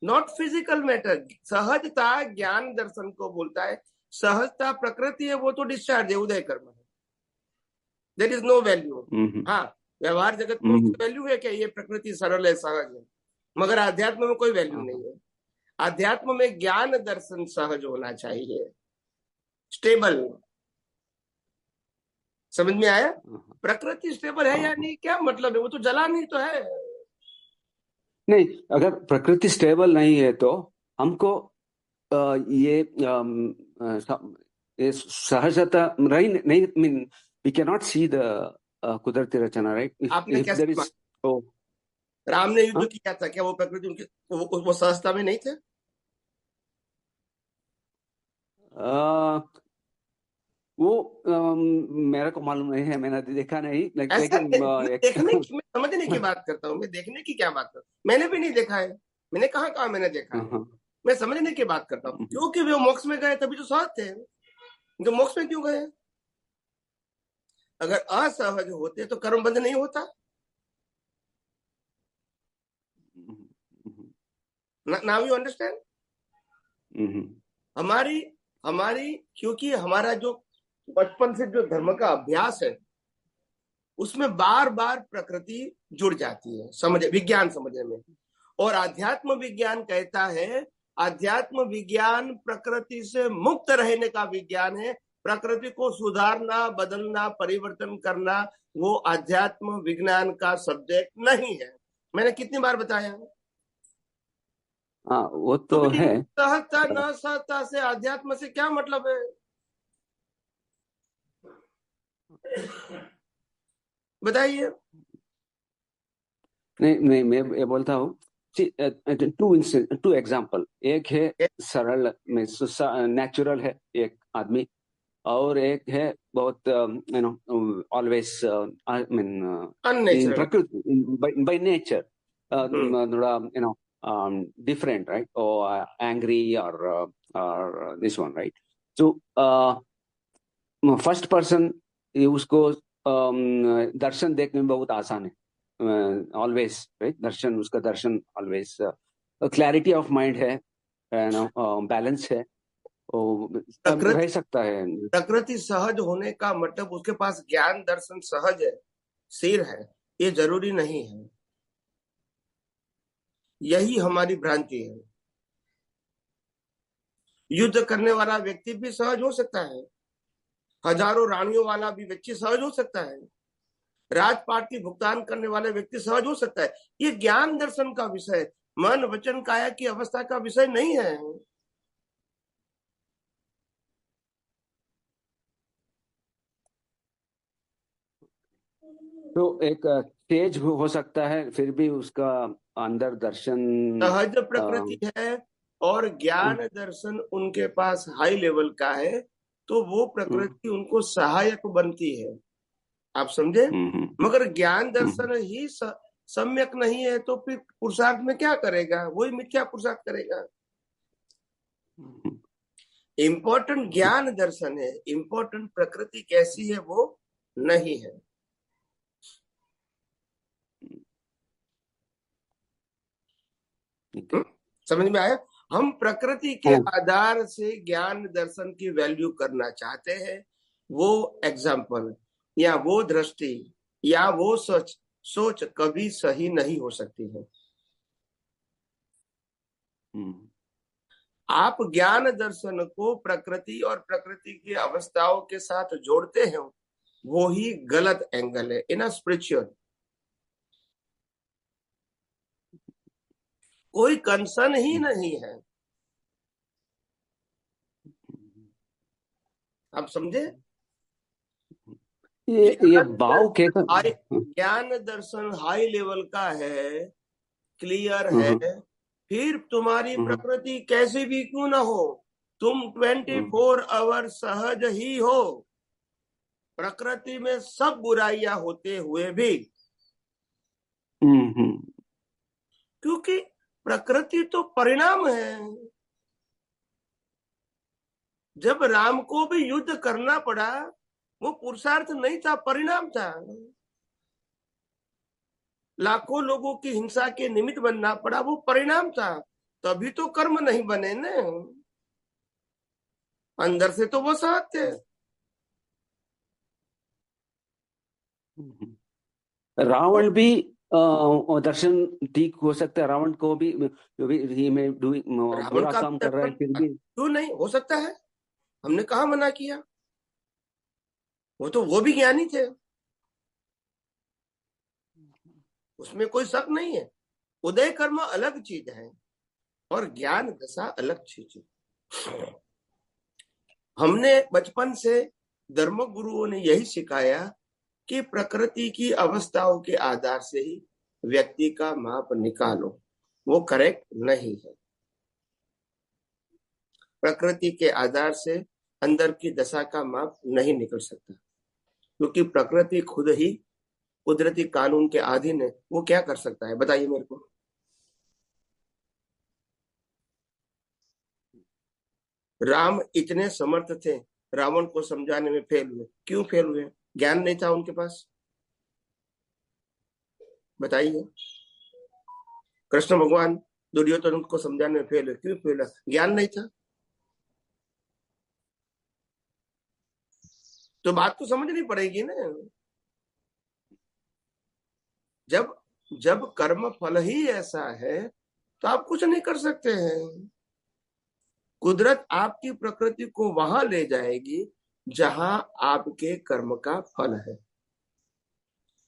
नॉट फिजिकल मैटर। सहजता ज्ञान दर्शन को बोलता है। सहजता प्रकृति है, वो तो डिस्चार्ज है, उदय कर्म है, देयर इज नो वैल्यू। हाँ, व्यवहार जगत में उसकी वैल्यू है कि ये प्रकृति सरल है, सहज है, मगर आध्यात्म में कोई वैल्यू नहीं है। आध्यात्म में ज्ञान दर्शन सहज होना चाहिए, स्टेबल। समझ में आया? प्रकृति स्टेबल है या नहीं, क्या मतलब है? वो तो जला नहीं तो है। नहीं, अगर प्रकृति स्टेबल नहीं है तो हमको ये सहजता नहीं, mean we can not see the कुदरती रचना, राइट? आपने क्या समझा? राम ने युद्ध किया था, क्या वो प्रकृति उनके वो सहजता में नहीं थे? वो मेरे को मालूम नहीं है, मैंने देखा नहीं। लेकिन देखने की, मैं समझने की बात करता हूँ, मैं देखने की क्या बात करता हूँ? मैंने भी नहीं देखा है, मैंने कहा मैंने देखा है। मैं समझने की बात करता हूँ, क्योंकि वे मोक्ष में गए तभी तो सहज थे। जो मोक्ष में क्यों गए? अगर असहज होते तो कर्म बंध नहीं होता। Now you understand? हमारी क्योंकि हमारा जो बचपन से जो धर्म का अभ्यास है, उसमें बार बार प्रकृति जुड़ जाती है विज्ञान समझने में। और आध्यात्म विज्ञान कहता है, आध्यात्म विज्ञान प्रकृति से मुक्त रहने का विज्ञान है। प्रकृति को सुधारना, बदलना, परिवर्तन करना वो आध्यात्म विज्ञान का सब्जेक्ट नहीं है। मैंने कितनी बार बताया? वो तो है। सहजता न सहजता से आध्यात्म से क्या मतलब है? बताइए। नहीं, मैं ये बोलता हूँ, टू एग्जाम्पल। एक है सरल में नेचुरल है एक आदमी, और एक है बहुत ऑलवेज प्रकृति बाय नेचर थोड़ा different, right? Or angry or this one, right? So first person उसको दर्शन देखने में बहुत आसान है, always, right? दर्शन, उसका दर्शन always clarity of mind है, balance है, रह सकता है। प्रकृति सहज होने का मतलब उसके पास ज्ञान दर्शन सहज है, सिर है, ये जरूरी नहीं है। यही हमारी भ्रांति है। युद्ध करने वाला व्यक्ति भी सहज हो सकता है, हजारों रानियों वाला भी व्यक्ति सहज हो सकता है, राजपाट की भुगतान करने वाले व्यक्ति सहज हो सकता है। ये ज्ञान दर्शन का विषय, मन वचन काया की अवस्था का विषय नहीं है। तो एक तेज हो सकता है, फिर भी उसका अंदर दर्शन सहज प्रकृति है और ज्ञान दर्शन उनके पास हाई लेवल का है, तो वो प्रकृति उनको सहायक बनती है। आप समझे? मगर ज्ञान दर्शन ही सम्यक नहीं है तो फिर पुरुषार्थ में क्या करेगा? वही मिथ्या पुरुषार्थ करेगा। इम्पोर्टेंट ज्ञान दर्शन है, इम्पोर्टेंट प्रकृति कैसी है वो नहीं है। समझ में आया? हम प्रकृति के आधार से ज्ञान दर्शन की वैल्यू करना चाहते हैं। वो एग्जाम्पल या वो दृष्टि या वो सोच कभी सही नहीं हो सकती है। आप ज्ञान दर्शन को प्रकृति और प्रकृति की अवस्थाओं के साथ जोड़ते हैं, वो ही गलत एंगल है इन स्पिरिचुअल। कोई कंसर्न ही नहीं है। आप समझे? ये भाव के ज्ञान दर्शन हाई लेवल का है, क्लियर है, फिर तुम्हारी प्रकृति कैसी भी क्यों ना हो, तुम 24 आवर सहज ही हो। प्रकृति में सब बुराइयां होते हुए भी क्योंकि प्रकृति तो परिणाम है। जब राम को भी युद्ध करना पड़ा, वो पुरुषार्थ नहीं था, परिणाम था। लाखों लोगों की हिंसा के निमित्त बनना पड़ा, वो परिणाम था। तभी तो कर्म नहीं बने न। अंदर से तो वो साथ थे। रावण भी दर्शन ठीक हो सकता है। रावण को भी बुरा काम कर रहा है, फिर भी क्यों नहीं हो सकता है? हमने कहा मना किया? वो भी ज्ञानी थे, उसमें कोई शक नहीं है। उदय कर्म अलग चीज है और ज्ञान दशा अलग चीज है। हमने बचपन से धर्म गुरुओं ने यही सिखाया कि प्रकृति की अवस्थाओं के आधार से ही व्यक्ति का माप निकालो, वो करेक्ट नहीं है। प्रकृति के आधार से अंदर की दशा का माप नहीं निकल सकता, क्योंकि प्रकृति खुद ही कुदरती कानून के अधीन है। वो क्या कर सकता है, बताइए मेरे को। राम इतने समर्थ थे, रावण को समझाने में फेल हुए। क्यों फेल हुए? ज्ञान नहीं था उनके पास। बताइए। कृष्ण भगवान दुर्योधन को समझाने में फेल हुए। क्यों फेल हुआ? ज्ञान नहीं था। तो बात तो समझनी पड़ेगी ना। जब कर्म फल ही ऐसा है तो आप कुछ नहीं कर सकते हैं। कुदरत आपकी प्रकृति को वहां ले जाएगी जहां आपके कर्म का फल है।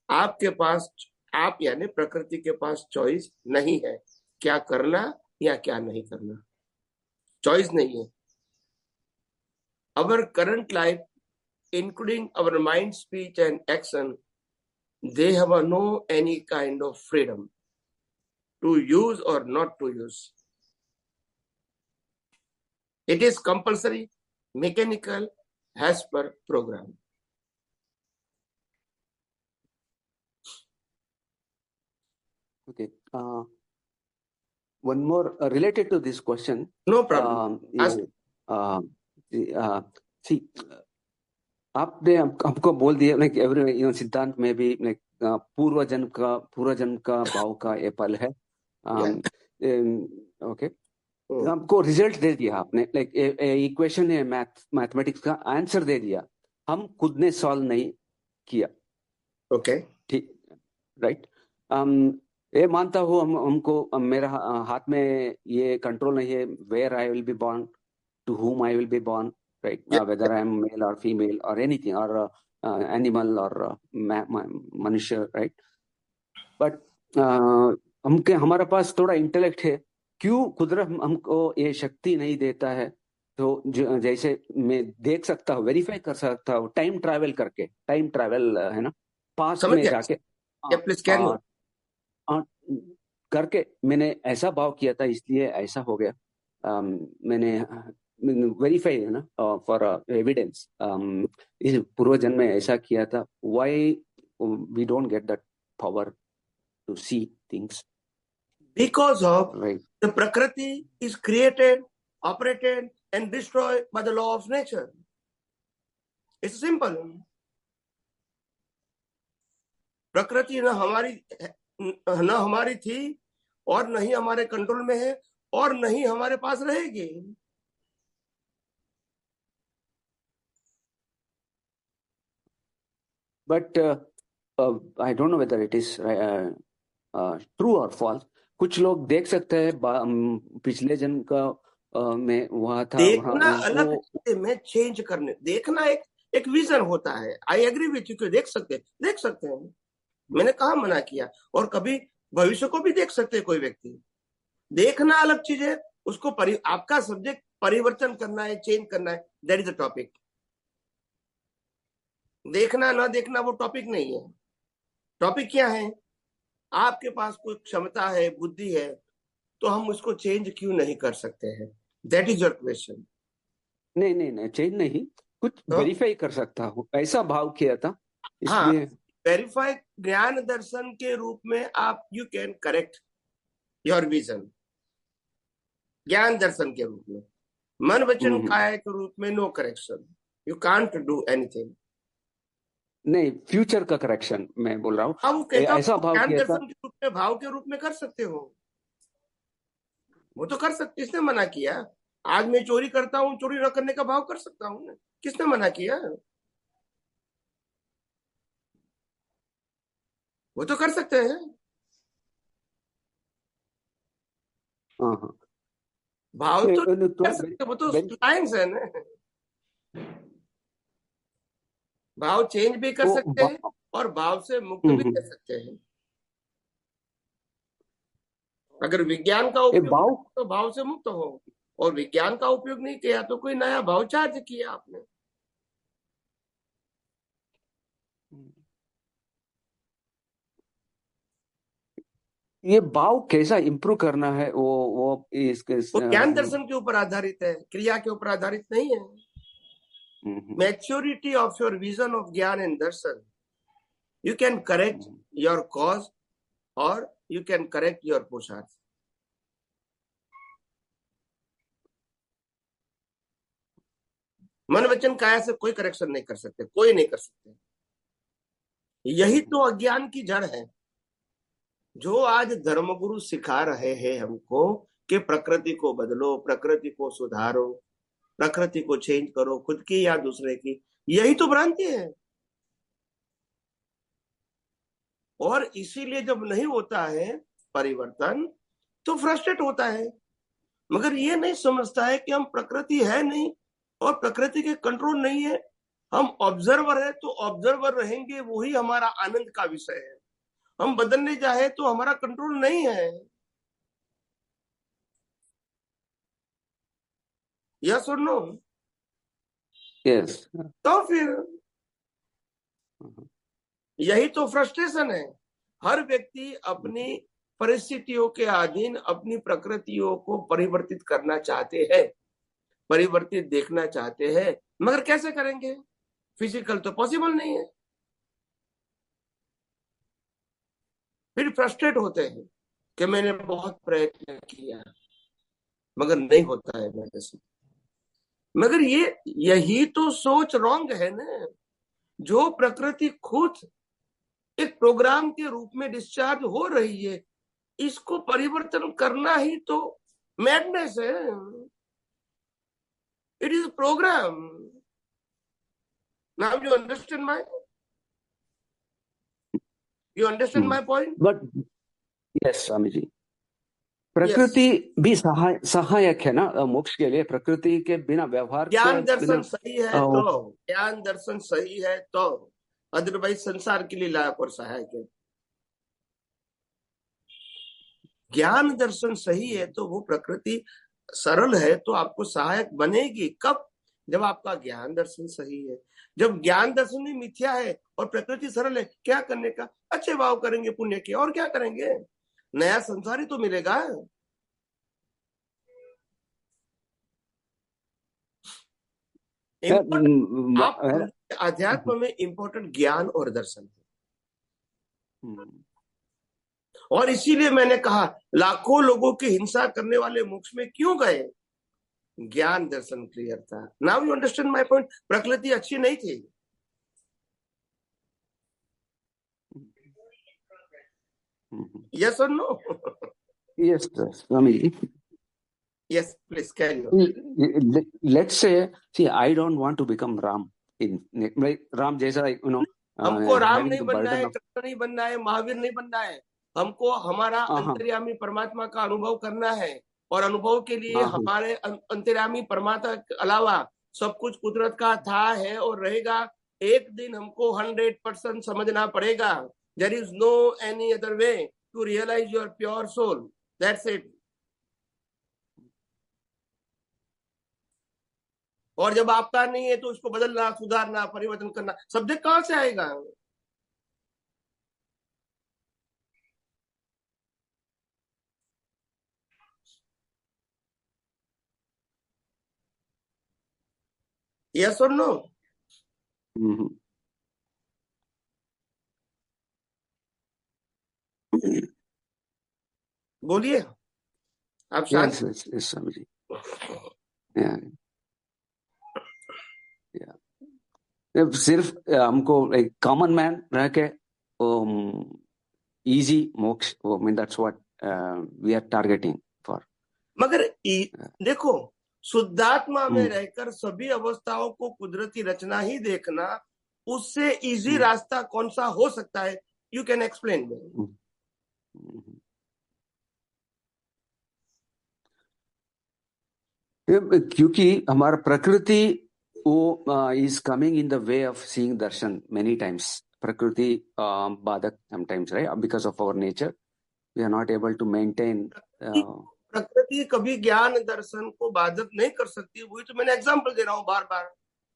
आपके पास, आप यानी प्रकृति के पास चॉइस नहीं है क्या करना या क्या नहीं करना। चॉइस नहीं है। Our current life including our mind, speech and action, they have no any kind of freedom to use or not to use. It is compulsory, mechanical, as per program. Okay. One more related to this question. No problem. See, आपने हमको बोल दिया like every सिद्धांत में भी like पूर्व जन्म का भाव का ये फल है। ओके, हमको रिजल्ट दे दिया आपने, लाइक इक्वेशन है मैथमेटिक्स का आंसर दे दिया, हम खुद ने सॉल्व नहीं किया। ओके, ठीक, राइट। ये मानता हूँ हमको मेरा हाथ में ये कंट्रोल नहीं है, where I will be born, to whom I will be born, right? Whether I am male or female or anything, or animal or मनुष्य, right? But हमारे पास थोड़ा इंटेलेक्ट है, क्यों कुदरत हमको ये शक्ति नहीं देता है? तो जैसे मैं देख सकता हूँ, वेरीफाई कर सकता हूँ, टाइम ट्रैवल करके, टाइम ट्रैवल है ना, पास्ट में जाके करके मैंने ऐसा भाव किया था, इसलिए ऐसा हो गया। मैंने वेरीफाई है ना फॉर एविडेंस, इस पूर्व जन्म में ऐसा किया था। Why we don't get that power to see things? Because of the प्रकृति is created, operated and destroyed by the law of nature. It's simple. प्रकृति न हमारी थी और न ही हमारे कंट्रोल में है और न ही हमारे पास रहेगी। But I don't know whether it is true or false. कुछ लोग देख सकते हैं पिछले जन्म का में वहां था, देखना अलग में चेंज करने, देखना एक विजन होता है। आई एग्री विथ यू, देख सकते हैं, मैंने कहा मना किया। और कभी भविष्य को भी देख सकते हैं कोई व्यक्ति। देखना अलग चीज है, उसको आपका सब्जेक्ट परिवर्तन करना है, चेंज करना है, दैट इज द टॉपिक। देखना ना देखना वो टॉपिक नहीं है। टॉपिक क्या है? आपके पास कोई क्षमता है, बुद्धि है, तो हम उसको चेंज क्यों नहीं कर सकते हैं? That is your question. नहीं, चेंज नहीं, कुछ वेरीफाई कर सकता हूँ, ऐसा भाव किया था, इसलिए। वेरीफाई ज्ञान दर्शन के रूप में आप you can correct your vision, ज्ञान दर्शन के रूप में। मन वचन काया के रूप में no correction, you can't do anything. नहीं, फ्यूचर का करेक्शन मैं बोल रहा हूँ। हाँ, वो कहता ऐसा भाव ज्ञान कैसा? दर्शन के रूप में, भाव के रूप में कर सकते हो, वो तो कर सकते। किसने मना किया? आज मैं चोरी करता हूँ, चोरी न करने का भाव कर सकता हूँ ना, किसने मना किया? वो तो कर सकते हैं। हाँ, भाव तो कर सकते, वो तो साइंस है ना। भाव चेंज भी कर सकते हैं और भाव से मुक्त भी कर सकते हैं। अगर विज्ञान का उपयोग तो भाव से मुक्त हो, और विज्ञान का उपयोग नहीं किया तो कोई नया भाव चार्ज किया आपने। ये भाव कैसा इम्प्रूव करना है? वो इसके ज्ञान दर्शन के ऊपर आधारित है, क्रिया के ऊपर आधारित नहीं है। Maturity of your vision of ज्ञान एंड दर्शन, you can correct your cause और यू कैन करेक्ट योर पुरुषार्थ। मन वचन काया से कोई करेक्शन नहीं कर सकते, कोई नहीं कर सकते। यही तो अज्ञान की जड़ है, जो आज धर्मगुरु सिखा रहे हैं हमको कि प्रकृति को बदलो, प्रकृति को सुधारो, प्रकृति को चेंज करो, खुद की या दूसरे की। यही तो भ्रांति है। और इसीलिए जब नहीं होता है परिवर्तन तो फ्रस्ट्रेट होता है। मगर ये नहीं समझता है कि हम प्रकृति है नहीं और प्रकृति के कंट्रोल नहीं है, हम ऑब्जर्वर है। तो ऑब्जर्वर रहेंगे, वही हमारा आनंद का विषय है। हम बदलने जाए तो हमारा कंट्रोल नहीं है। यस और नो? यस। तो फिर यही तो फ्रस्ट्रेशन है। हर व्यक्ति अपनी परिस्थितियों के अधीन अपनी प्रकृतियों को परिवर्तित करना चाहते हैं, परिवर्तित देखना चाहते हैं, मगर कैसे करेंगे? फिजिकल तो पॉसिबल नहीं है। फिर फ्रस्ट्रेट होते हैं कि मैंने बहुत प्रयत्न किया मगर नहीं होता है मेरे से। मगर यही तो सोच रॉन्ग है ना। जो प्रकृति खुद एक प्रोग्राम के रूप में डिस्चार्ज हो रही है, इसको परिवर्तन करना ही तो मैडनेस है। It is program. Now you understand my point? But yes Swami ji, प्रकृति भी सहायक है ना मोक्ष के लिए। प्रकृति के बिना व्यवहार ज्ञान दर्शन सही है तो, ज्ञान दर्शन सही है तो, अदरवाइज संसार के लिए लायक और सहायक है। ज्ञान दर्शन सही है तो वो प्रकृति सरल है तो आपको सहायक बनेगी। कब? जब आपका ज्ञान दर्शन सही है। जब ज्ञान दर्शन ही मिथ्या है और प्रकृति सरल है, क्या करने का? अच्छे भाव करेंगे पुण्य के, और क्या करेंगे? नया संसार ही तो मिलेगा। अध्यात्म में इंपॉर्टेंट ज्ञान और दर्शन है। और इसीलिए मैंने कहा लाखों लोगों की हिंसा करने वाले मोक्ष में क्यों गए? ज्ञान दर्शन क्लियर था। Now you understand my point. प्रकृति अच्छी नहीं थी। यस और नो? यस स्वामी। Yes, please carry on. Let's say, see, I don't want to become Ram. Ram जैसा, हमको राम नहीं बनना है, कृष्ण नहीं बनना है, महावीर नहीं बनना है। हमको हमारा अंतर्यामी परमात्मा का अनुभव करना है। और अनुभव के लिए हमारे अंतर्यामी परमात्मा के अलावा सब कुछ कुदरत का था, है और रहेगा। एक दिन हमको 100% समझना पड़ेगा। There is no any other way to realize your pure soul. That's it. और जब आपका नहीं है तो उसको बदलना, सुधारना, परिवर्तन करना, सब्जेक्ट कहां से आएगा? यस और नो? बोलिए आप शांत। yes, Swamiji. Yeah. सिर्फ हमको एक कॉमन मैन रह के इजी मोक्ष, वो mean that's what we are targeting for. मगर देखो, शुद्धात्मा में रहकर सभी अवस्थाओं को कुदरती रचना ही देखना, उससे इजी रास्ता कौन सा हो सकता है? You can explain me. क्योंकि हमारा प्रकृति वो is coming in the way of seeing darshan many times. Prakriti badak sometimes, right? Because of our nature, we are not able to maintain. प्रकृति कभी ज्ञान दर्शन को बाधक नहीं कर सकती। वही तो मैंने एग्जाम्पल दे रहा हूँ बार बार,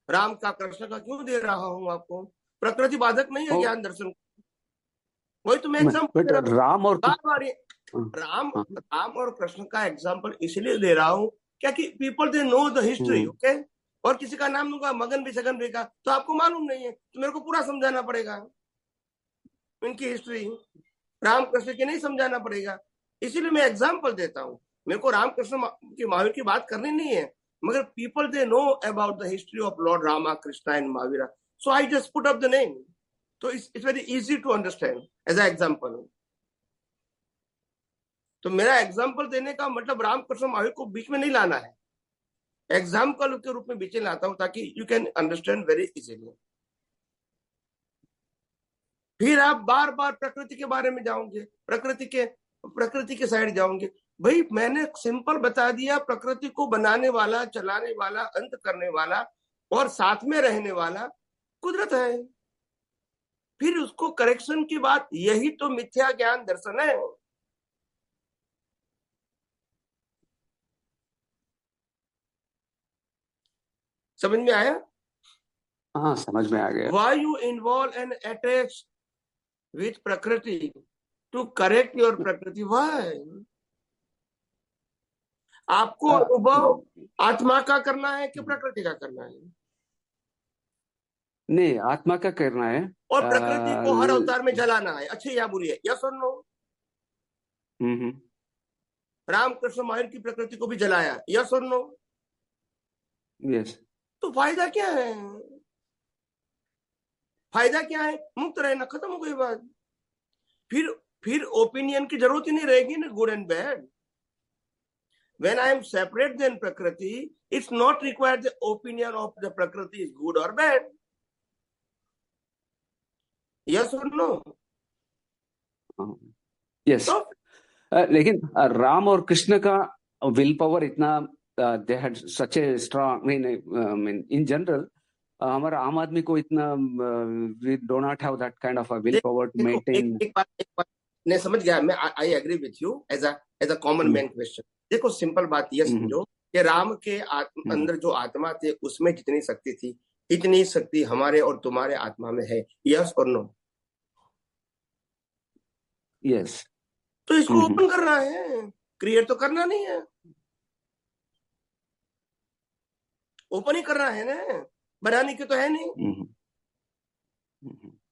राम का कृष्ण का क्यों दे रहा हूँ आपको? प्रकृति बाधक नहीं है ज्ञान दर्शन को, वही तो मैं एग्जाम्पल दे रहा हूँ राम और बार बार। राम और कृष्ण का एग्जाम्पल इसलिए दे रहा हूँ क्या कि people they know the history, okay? और किसी का नाम लूंगा मगन भी सगन भी का, तो आपको मालूम नहीं है, तो मेरे को पूरा समझाना पड़ेगा इनकी हिस्ट्री, राम कृष्ण की नहीं समझाना पड़ेगा। इसीलिए मैं एग्जाम्पल देता हूँ। मेरे को राम कृष्ण की महावीर की बात करनी नहीं है, मगर people they know about the history of lord Rama Krishna and Mahavira, so I just put up the name, तो it's very easy to understand as a example. तो मेरा एग्जाम्पल देने का मतलब राम कृष्ण महावीर को बीच में नहीं लाना है, एग्जाम्पल के रूप में बीच में लाता हूं ताकि you can understand very easily. फिर आप बार बार प्रकृति के बारे में जाओगे, प्रकृति के साइड जाओगे। भाई मैंने सिंपल बता दिया, प्रकृति को बनाने वाला, चलाने वाला, अंत करने वाला और साथ में रहने वाला कुदरत है। फिर उसको करेक्शन की बात, यही तो मिथ्या ज्ञान दर्शन है। समझ में आया? हाँ, समझ में आ गया। Why you involve and attach with प्रकृति to correct your प्रकृति? Why? आपको अनुभव आत्मा का करना है कि प्रकृति का करना है? नहीं, आत्मा का करना है। और प्रकृति को हर अवतार में जलाना है, अच्छे या बुरी है, यस और नो? रामकृष्ण महावीर की प्रकृति को भी जलाया, यस और नो? यस। तो फायदा क्या है? फायदा क्या है? मुक्त रहना, खत्म हो गई बात। फिर ओपिनियन की जरूरत ही नहीं रहेगी ना, good and bad. When I am separate than Prakriti, it's not required the opinion of the Prakriti is good or bad. Yes or no? Yes. So, लेकिन राम और कृष्ण का विल पावर इतना, they had such a strong, I mean in general, हमारा आम आदमी को इतना, we do not have that kind of a will power to maintain. एक बात नहीं समझ गया मैं, I agree with you as a common man question. देखो सिंपल बात ये समझो कि राम के अंदर जो आत्मा थे उसमें जितनी शक्ति थी, इतनी शक्ति हमारे और तुम्हारे आत्मा में है, यस और नो? यस। तो इसको ओपन करना है, क्रिएट तो करना नहीं है, ओपन ही करना है ना, बनाने की तो है नहीं।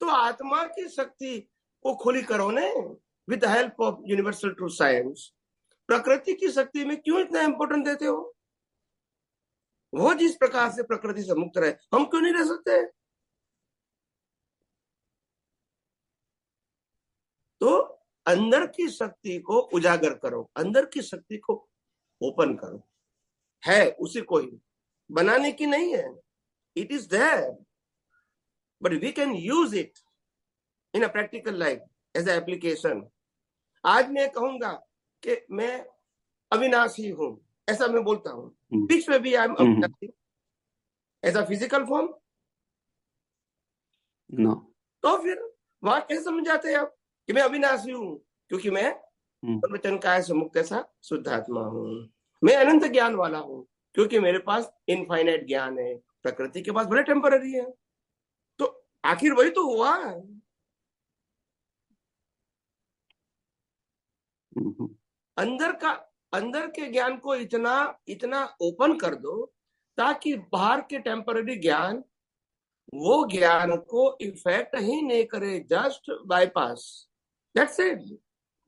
तो आत्मा की शक्ति को खुली करो ने, with the help of universal truth science. प्रकृति की शक्ति में क्यों इतना इंपॉर्टेंट देते हो? वो जिस प्रकार से प्रकृति से मुक्त रहे, हम क्यों नहीं रह सकते? तो अंदर की शक्ति को उजागर करो, अंदर की शक्ति को ओपन करो। है उसी को ही, बनाने की नहीं है, it is there, but we can use it in a practical life as a application. आज मैं कहूंगा कि मैं अविनाशी हूं, ऐसा मैं बोलता हूं, बीच में भी आई एम अविनाशी as a physical form, no. तो फिर वहां कैसे समझाते हैं आप कि मैं अविनाशी हूं? क्योंकि मैं वचन काय से मुक्त ऐसा शुद्धात्मा हूं। मैं अनंत ज्ञान वाला हूं क्योंकि मेरे पास इनफाइनाइट ज्ञान है, प्रकृति के पास बड़े टेम्पररी है। तो आखिर वही तो हुआ। अंदर के ज्ञान को इतना ओपन कर दो ताकि बाहर के टेम्पररी ज्ञान वो ज्ञान को इफेक्ट ही नहीं करे, just bypass, that's it.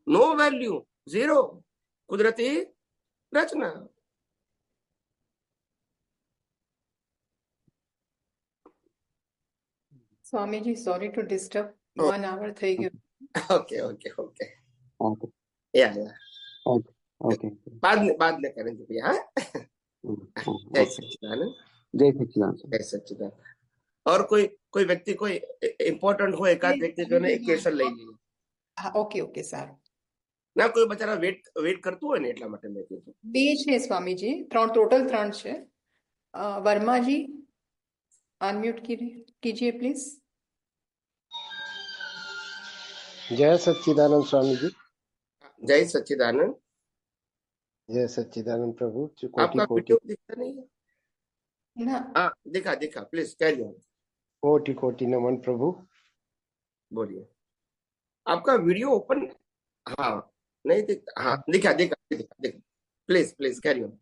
No value, zero, कुदरती रचना। स्वामीजी, सॉरी टू डिस्टर्ब, 1 hour થઈ ગયો. ओके ओके ओके, ओके या ओके ओके बाद में करेंगे भैया। जय सच्चिदानंद, जय सच्चिदानंद। जय सच्चिदानंद। और कोई व्यक्ति कोई इम्पोर्टेंट हो, एक आध व्यक्ति जो एक क्वेश्चन લઈ લઈએ. હા, ઓકે ઓકે સારું. ના કોઈ બચારા વેટ કરતું હોય ને એટલા માટે મેં કીધું. બે છે સ્વામીજી, ટોટલ 3 છે. વર્માજી અનમ્યુટ कीजिए प्लीज. जय सच्चिदानंद स्वामी जी। जय सच्चिदानंद। जय सच्चिदानंद प्रभु। आपका वीडियो दिखता नहीं है ना? हाँ, दिखा प्लीज कैरी ऑन। कोटि कोटि नमन प्रभु। बोलिए, आपका वीडियो ओपन, हाँ नहीं दिखता, हाँ दिखा प्लीज कैरी ऑन।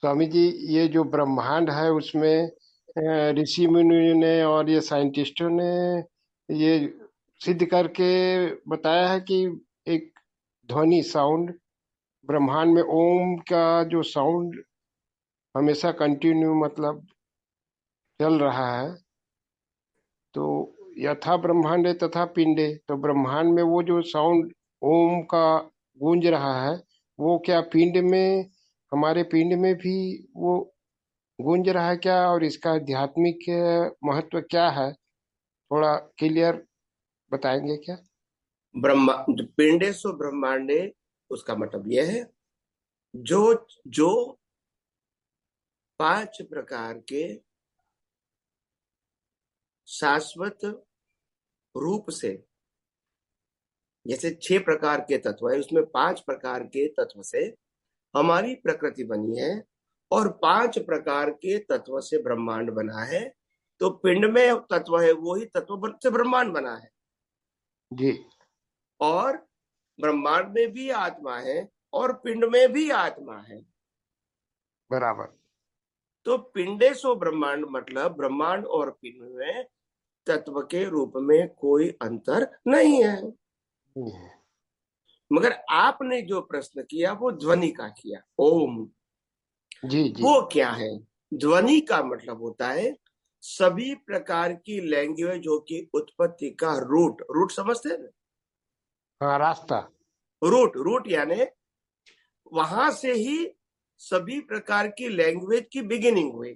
स्वामी जी, ये जो ब्रह्मांड है उसमें ऋषि मुनियों ने और ये साइंटिस्टों ने ये सिद्ध करके बताया है कि एक ध्वनि साउंड ब्रह्मांड में ओम का जो साउंड हमेशा कंटिन्यू मतलब चल रहा है। तो यथा ब्रह्मांडे तथा पिंडे, तो ब्रह्मांड में वो जो साउंड ओम का गूंज रहा है वो क्या पिंड में, हमारे पिंड में भी वो गूंज रहा है क्या, और इसका आध्यात्मिक महत्व क्या है, थोड़ा क्लियर बताएंगे क्या? पिंडेषु ब्रह्मांडे, उसका मतलब यह है जो 5 प्रकार के शाश्वत रूप से, जैसे 6 प्रकार के तत्व है उसमें 5 प्रकार के तत्व से हमारी प्रकृति बनी है और 5 प्रकार के तत्व से ब्रह्मांड बना है। तो पिंड में तत्व है वही तत्व से ब्रह्मांड बना है जी, और ब्रह्मांड में भी आत्मा है और पिंड में भी आत्मा है। बराबर। तो पिंडेषु ब्रह्मांड मतलब ब्रह्मांड और पिंड में तत्व के रूप में कोई अंतर नहीं है। मगर आपने जो प्रश्न किया वो ध्वनि का किया, ओम जी जी। वो क्या है? ध्वनि का मतलब होता है सभी प्रकार की लैंग्वेजों की उत्पत्ति का रूट समझते हैं ना? हाँ, रास्ता। रूट यानी वहां से ही सभी प्रकार की लैंग्वेज की बिगिनिंग हुई।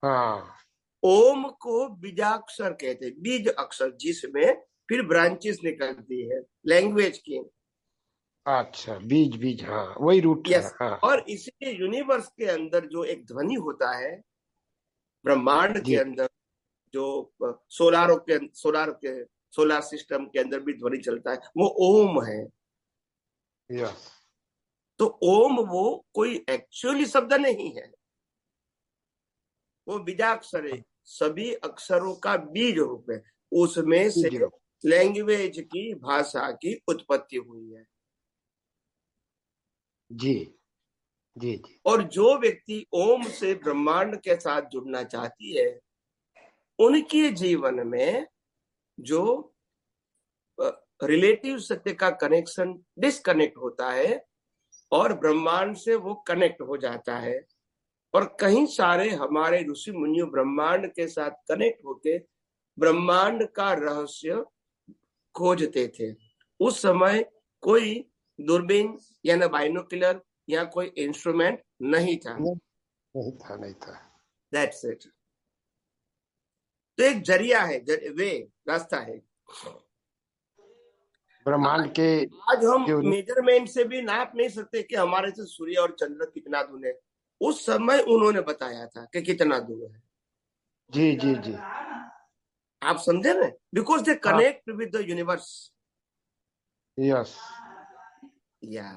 हाँ, ओम को बीजाक्षर कहते हैं, बीज अक्षर जिसमें फिर ब्रांचेस निकलती है लैंग्वेज की। अच्छा, बीज, हाँ वही रूट है। हाँ। और इसी यूनिवर्स के अंदर जो एक ध्वनि होता है, ब्रह्मांड के अंदर जो सोलार सिस्टम के अंदर भी ध्वनि चलता है, वो ओम है। यस। तो ओम वो कोई एक्चुअली शब्द नहीं है, वो बीजाक्षर है, सभी अक्षरों का बीज रूप है, उसमें से लैंग्वेज की, भाषा की उत्पत्ति हुई है। जी जी जी। और जो व्यक्ति ओम से ब्रह्मांड के साथ जुड़ना चाहती है, उनके जीवन में जो रिलेटिव सत्य का कनेक्शन डिस्कनेक्ट होता है और ब्रह्मांड से वो कनेक्ट हो जाता है। और कहीं सारे हमारे ऋषि मुनियों ब्रह्मांड के साथ कनेक्ट होके ब्रह्मांड का रहस्य खोजते थे। उस समय कोई दूरबीन या न बाइनोकुलर या कोई इंस्ट्रूमेंट नहीं था। नहीं था। That's it. तो एक जरिया है, वे रास्ता है ब्रह्मांड के। आज हम मेजरमेंट से भी नाप नहीं सकते कि हमारे से सूर्य और चंद्र कितना दूर है। उस समय उन्होंने बताया था कि कितना दूर है। जी जी जी, आप समझे ना? Because they connect with the universe. Yes. या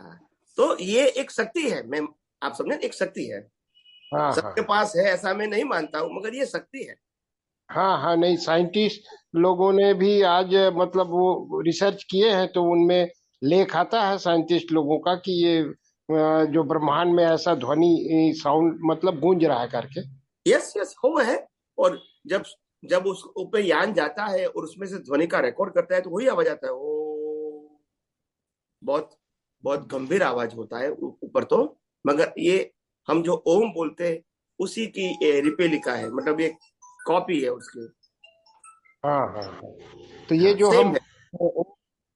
तो ये एक शक्ति है, मैं आप समझे, एक शक्ति है। सबके पास है ऐसा मैं नहीं मानता हूँ, मगर ये शक्ति है। हाँ, नहीं, साइंटिस्ट लोगों ने भी आज मतलब वो रिसर्च किए हैं, तो उनमें लेख आता है साइंटिस्ट लोगों का कि ये जो ब्रह्मांड में ऐसा ध्वनि साउंड मतलब गूंज रहा है करके। यस हो है। और जब उस ऊपर यान जाता है और उसमें से ध्वनि का रिकॉर्ड करता है तो वही आवाज आता है, ओ बहुत बहुत गंभीर आवाज होता है ऊपर तो, मगर ये हम जो ओम बोलते हैं उसी की रिपेलिका है, मतलब ये कॉपी है उसकी। हाँ हाँ हाँ। तो ये जो सेम हम है।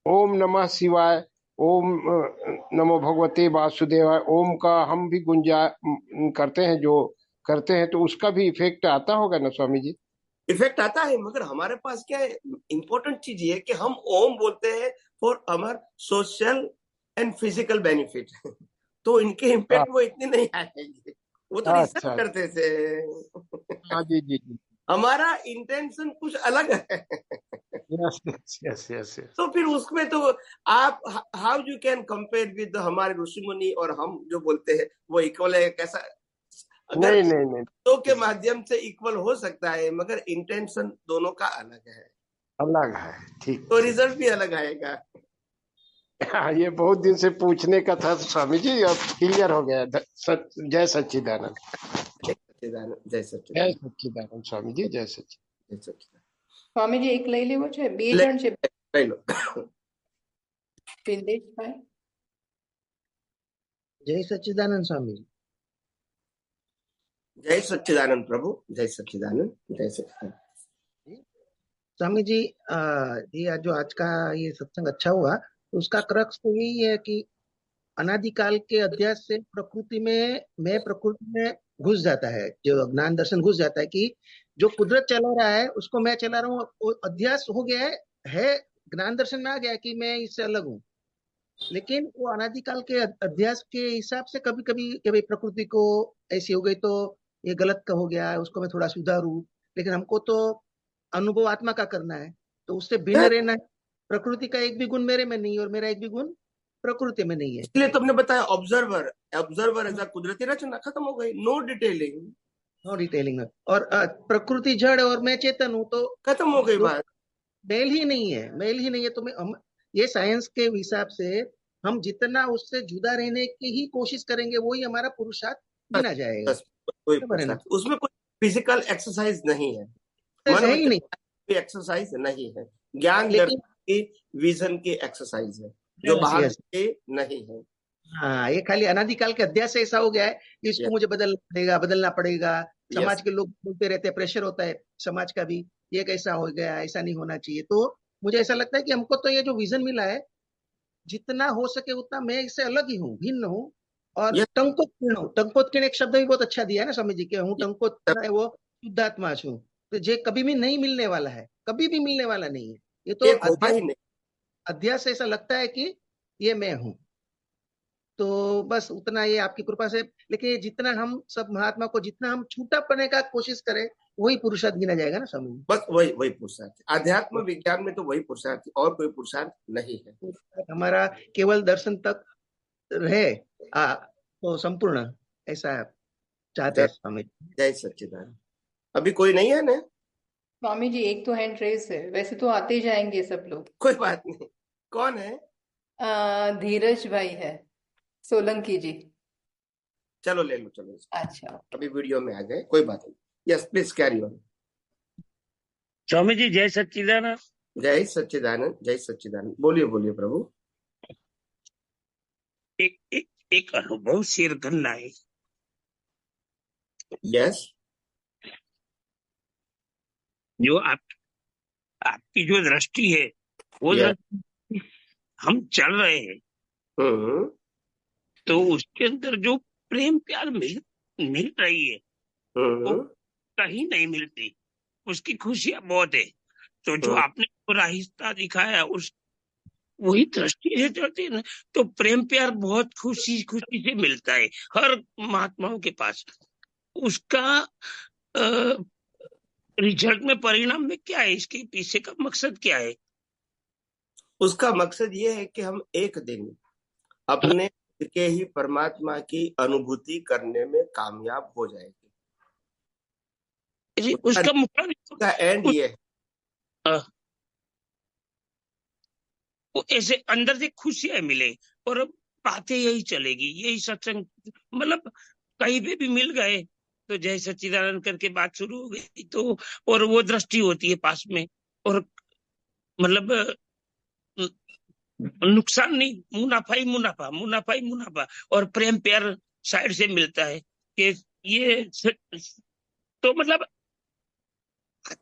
ओम नमः शिवाय, ओम नमो भगवते वासुदेवाय, ओम का हम भी करते हैं, जो करते हैं, तो उसका भी इफेक्ट आता होगा ना स्वामी जी? इफेक्ट आता है, मगर हमारे पास क्या है, इंपॉर्टेंट चीज ये है कि हम ओम बोलते हैं for our social and physical benefit तो इनके हाँ, इम्पैक्ट वो इतने नहीं आएंगे, वो तो रिसर्च अच्छा। करते थे हाँ जी जी जी। हमारा इंटेंशन कुछ अलग है yes yes yes yes yes. तो फिर उसमें तो आप how you can compare with हमारे ऋषि मुनि और हम जो बोलते हैं वो इक्वल है कैसा? अगर नहीं नहीं नहीं, दो के माध्यम से इक्वल हो सकता है, मगर इंटेंशन दोनों का अलग है, अलग है। ठीक तो ठीक। रिजल्ट भी अलग आएगा। हाँ, ये बहुत दिन से पूछने का था स्वामी जी, अब क्लियर हो गया। जय सच्चिदानंद। जय सच्चिदानंद, जय जय सच्चिदानंद, सच्चिदानंद स्वामी जी, जय सच्चिदानंद। जय सच्चिदानंद। સ્વામી જી એક લઈ લેવો છે, બે ले જણ છે ले लो। બિંદેશભાઈ. जय सच्चिदानंद स्वामी जी। जय सच्चिदानंद प्रभु, जय सच्चिदानंद, जय सच्चिदानंद। स्वामी जी, ये जो आज का ये सत्संग अच्छा हुआ, तो उसका क्रक्स तो यही है कि अनादिकाल के अध्यास से प्रकृति में, मैं प्रकृति में घुस जाता है, जो ज्ञान दर्शन घुस जाता है कि जो कुदरत चला रहा है उसको मैं चला रहा हूँ, वो अध्यास हो गया है ज्ञान दर्शन में आ गया कि मैं इससे अलग हूँ। लेकिन वो अनादिकाल के अध्यास के हिसाब से कभी कभी कि भाई प्रकृति को ऐसी हो गई तो ये गलत का हो गया, उसको मैं थोड़ा सुधारूं, लेकिन हमको तो अनुभव आत्मा का करना है, तो उससे भिन्न रहना है। प्रकृति का एक भी गुण मेरे में नहीं है और मेरा एक भी गुण प्रकृति में नहीं है। इसलिए तुमने बताया ऑब्जर्वर, ऑब्जर्वर ऐसा कुदरती रचना, खत्म हो गई, नो डिटेलिंग, नो डिटेलिंग। और प्रकृति जड़ है और मैं चेतन हूँ, तो खत्म हो गई बात। मेल ही नहीं है, मेल ही नहीं है। तो हम ये साइंस के हिसाब से हम जितना उससे जुदा रहने की ही कोशिश करेंगे वही हमारा पुरुषार्थ गिना जाएगा। कोई उसमें कोई फिजिकल एक्सरसाइज नहीं है, मन है ही नहीं, की एक्सरसाइज नहीं है, ज्ञान लेकिन की विजन की एक्सरसाइज है जो बाहर से नहीं है। हाँ, ये खाली अनादिकाल के अध्यास से ऐसा हो गया है कि इसको मुझे बदलना पड़ेगा। समाज के लोग बोलते रहते हैं, प्रेशर होता है समाज का भी, ये कैसा हो गया, ऐसा नहीं होना चाहिए। तो मुझे ऐसा लगता है कि हमको तो ये जो विजन मिला है, जितना हो सके उतना मैं इससे अलग ही हूँ, भिन्न हूँ। और टंकोत्कीर्ण हूँ। टंकोत्कीर्ण एक शब्द भी बहुत अच्छा दिया है ना स्वामी जी के, हूँ टंकोत्कीर्ण है वो शुद्धात्मा छू, तो ये कभी भी नहीं मिलने वाला है, कभी भी मिलने वाला नहीं है। ये तो अध्यास से ऐसा लगता है कि ये मैं हूँ, तो बस उतना ये आपकी कृपा से। लेकिन ये जितना हम सब महात्मा को जितना हम छूटा पड़ने का कोशिश करें, वही पुरुषार्थ गिना जाएगा ना स्वामी। बस वही पुरुषार्थ, आध्यात्म विज्ञान में तो वही पुरुषार्थ, और कोई पुरुषार्थ नहीं है। हमारा केवल दर्शन तक रहे तो संपूर्ण, ऐसा चाहते हैं स्वामी। जय सच्चिदानंद। अभी कोई नहीं है ना स्वामी जी? एक तो हैंड रेस है, वैसे तो आते ही जाएंगे सब लोग। कोई बात नहीं। कौन है? धीरज भाई है, सोलंकी जी। चलो ले लो, चलो। अच्छा, अभी वीडियो में आ गए, कोई बात नहीं। Yes please carry on. Swami ji जय सच्चिदानंद। जय सच्चिदानंद, जय सच्चिदानंद। बोलिए बोलिए प्रभु। एक अनुभव शेयर करना है। यस। जो आपकी जो दृष्टि है वो दृष्टि हम चल रहे हैं, तो उसके अंदर जो प्रेम प्यार मिल रही है वो कहीं नहीं मिलती, उसकी खुशियां बहुत है। तो जो आपने राहिस्ता दिखाया उस वही दृष्टि से चलती है ना, तो प्रेम प्यार बहुत खुशी खुशी से मिलता है हर महात्माओं के पास। उसका रिजल्ट में, परिणाम में क्या है, इसके पीछे का मकसद क्या है? उसका मकसद ये है कि हम एक दिन अपने के ही परमात्मा की अनुभूति करने में कामयाब हो जाएंगे। उसका मुख्य एंड ये है, वो ऐसे अंदर से खुशियां मिले और बातें यही चलेगी, यही सत्संग, मतलब कहीं पे भी मिल गए तो जय सच्चिदानंद करके बात शुरू हो गई, तो और वो दृष्टि होती है पास में, और मतलब नुकसान नहीं, मुनाफा ही मुनाफा, मुनाफा ही मुनाफा। और प्रेम प्यार साइड से मिलता है कि ये तो मतलब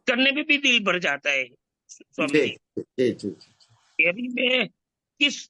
करने में भी दिल भर जाता है स्वामी जी जी। जी जी जी। अभी मैं किस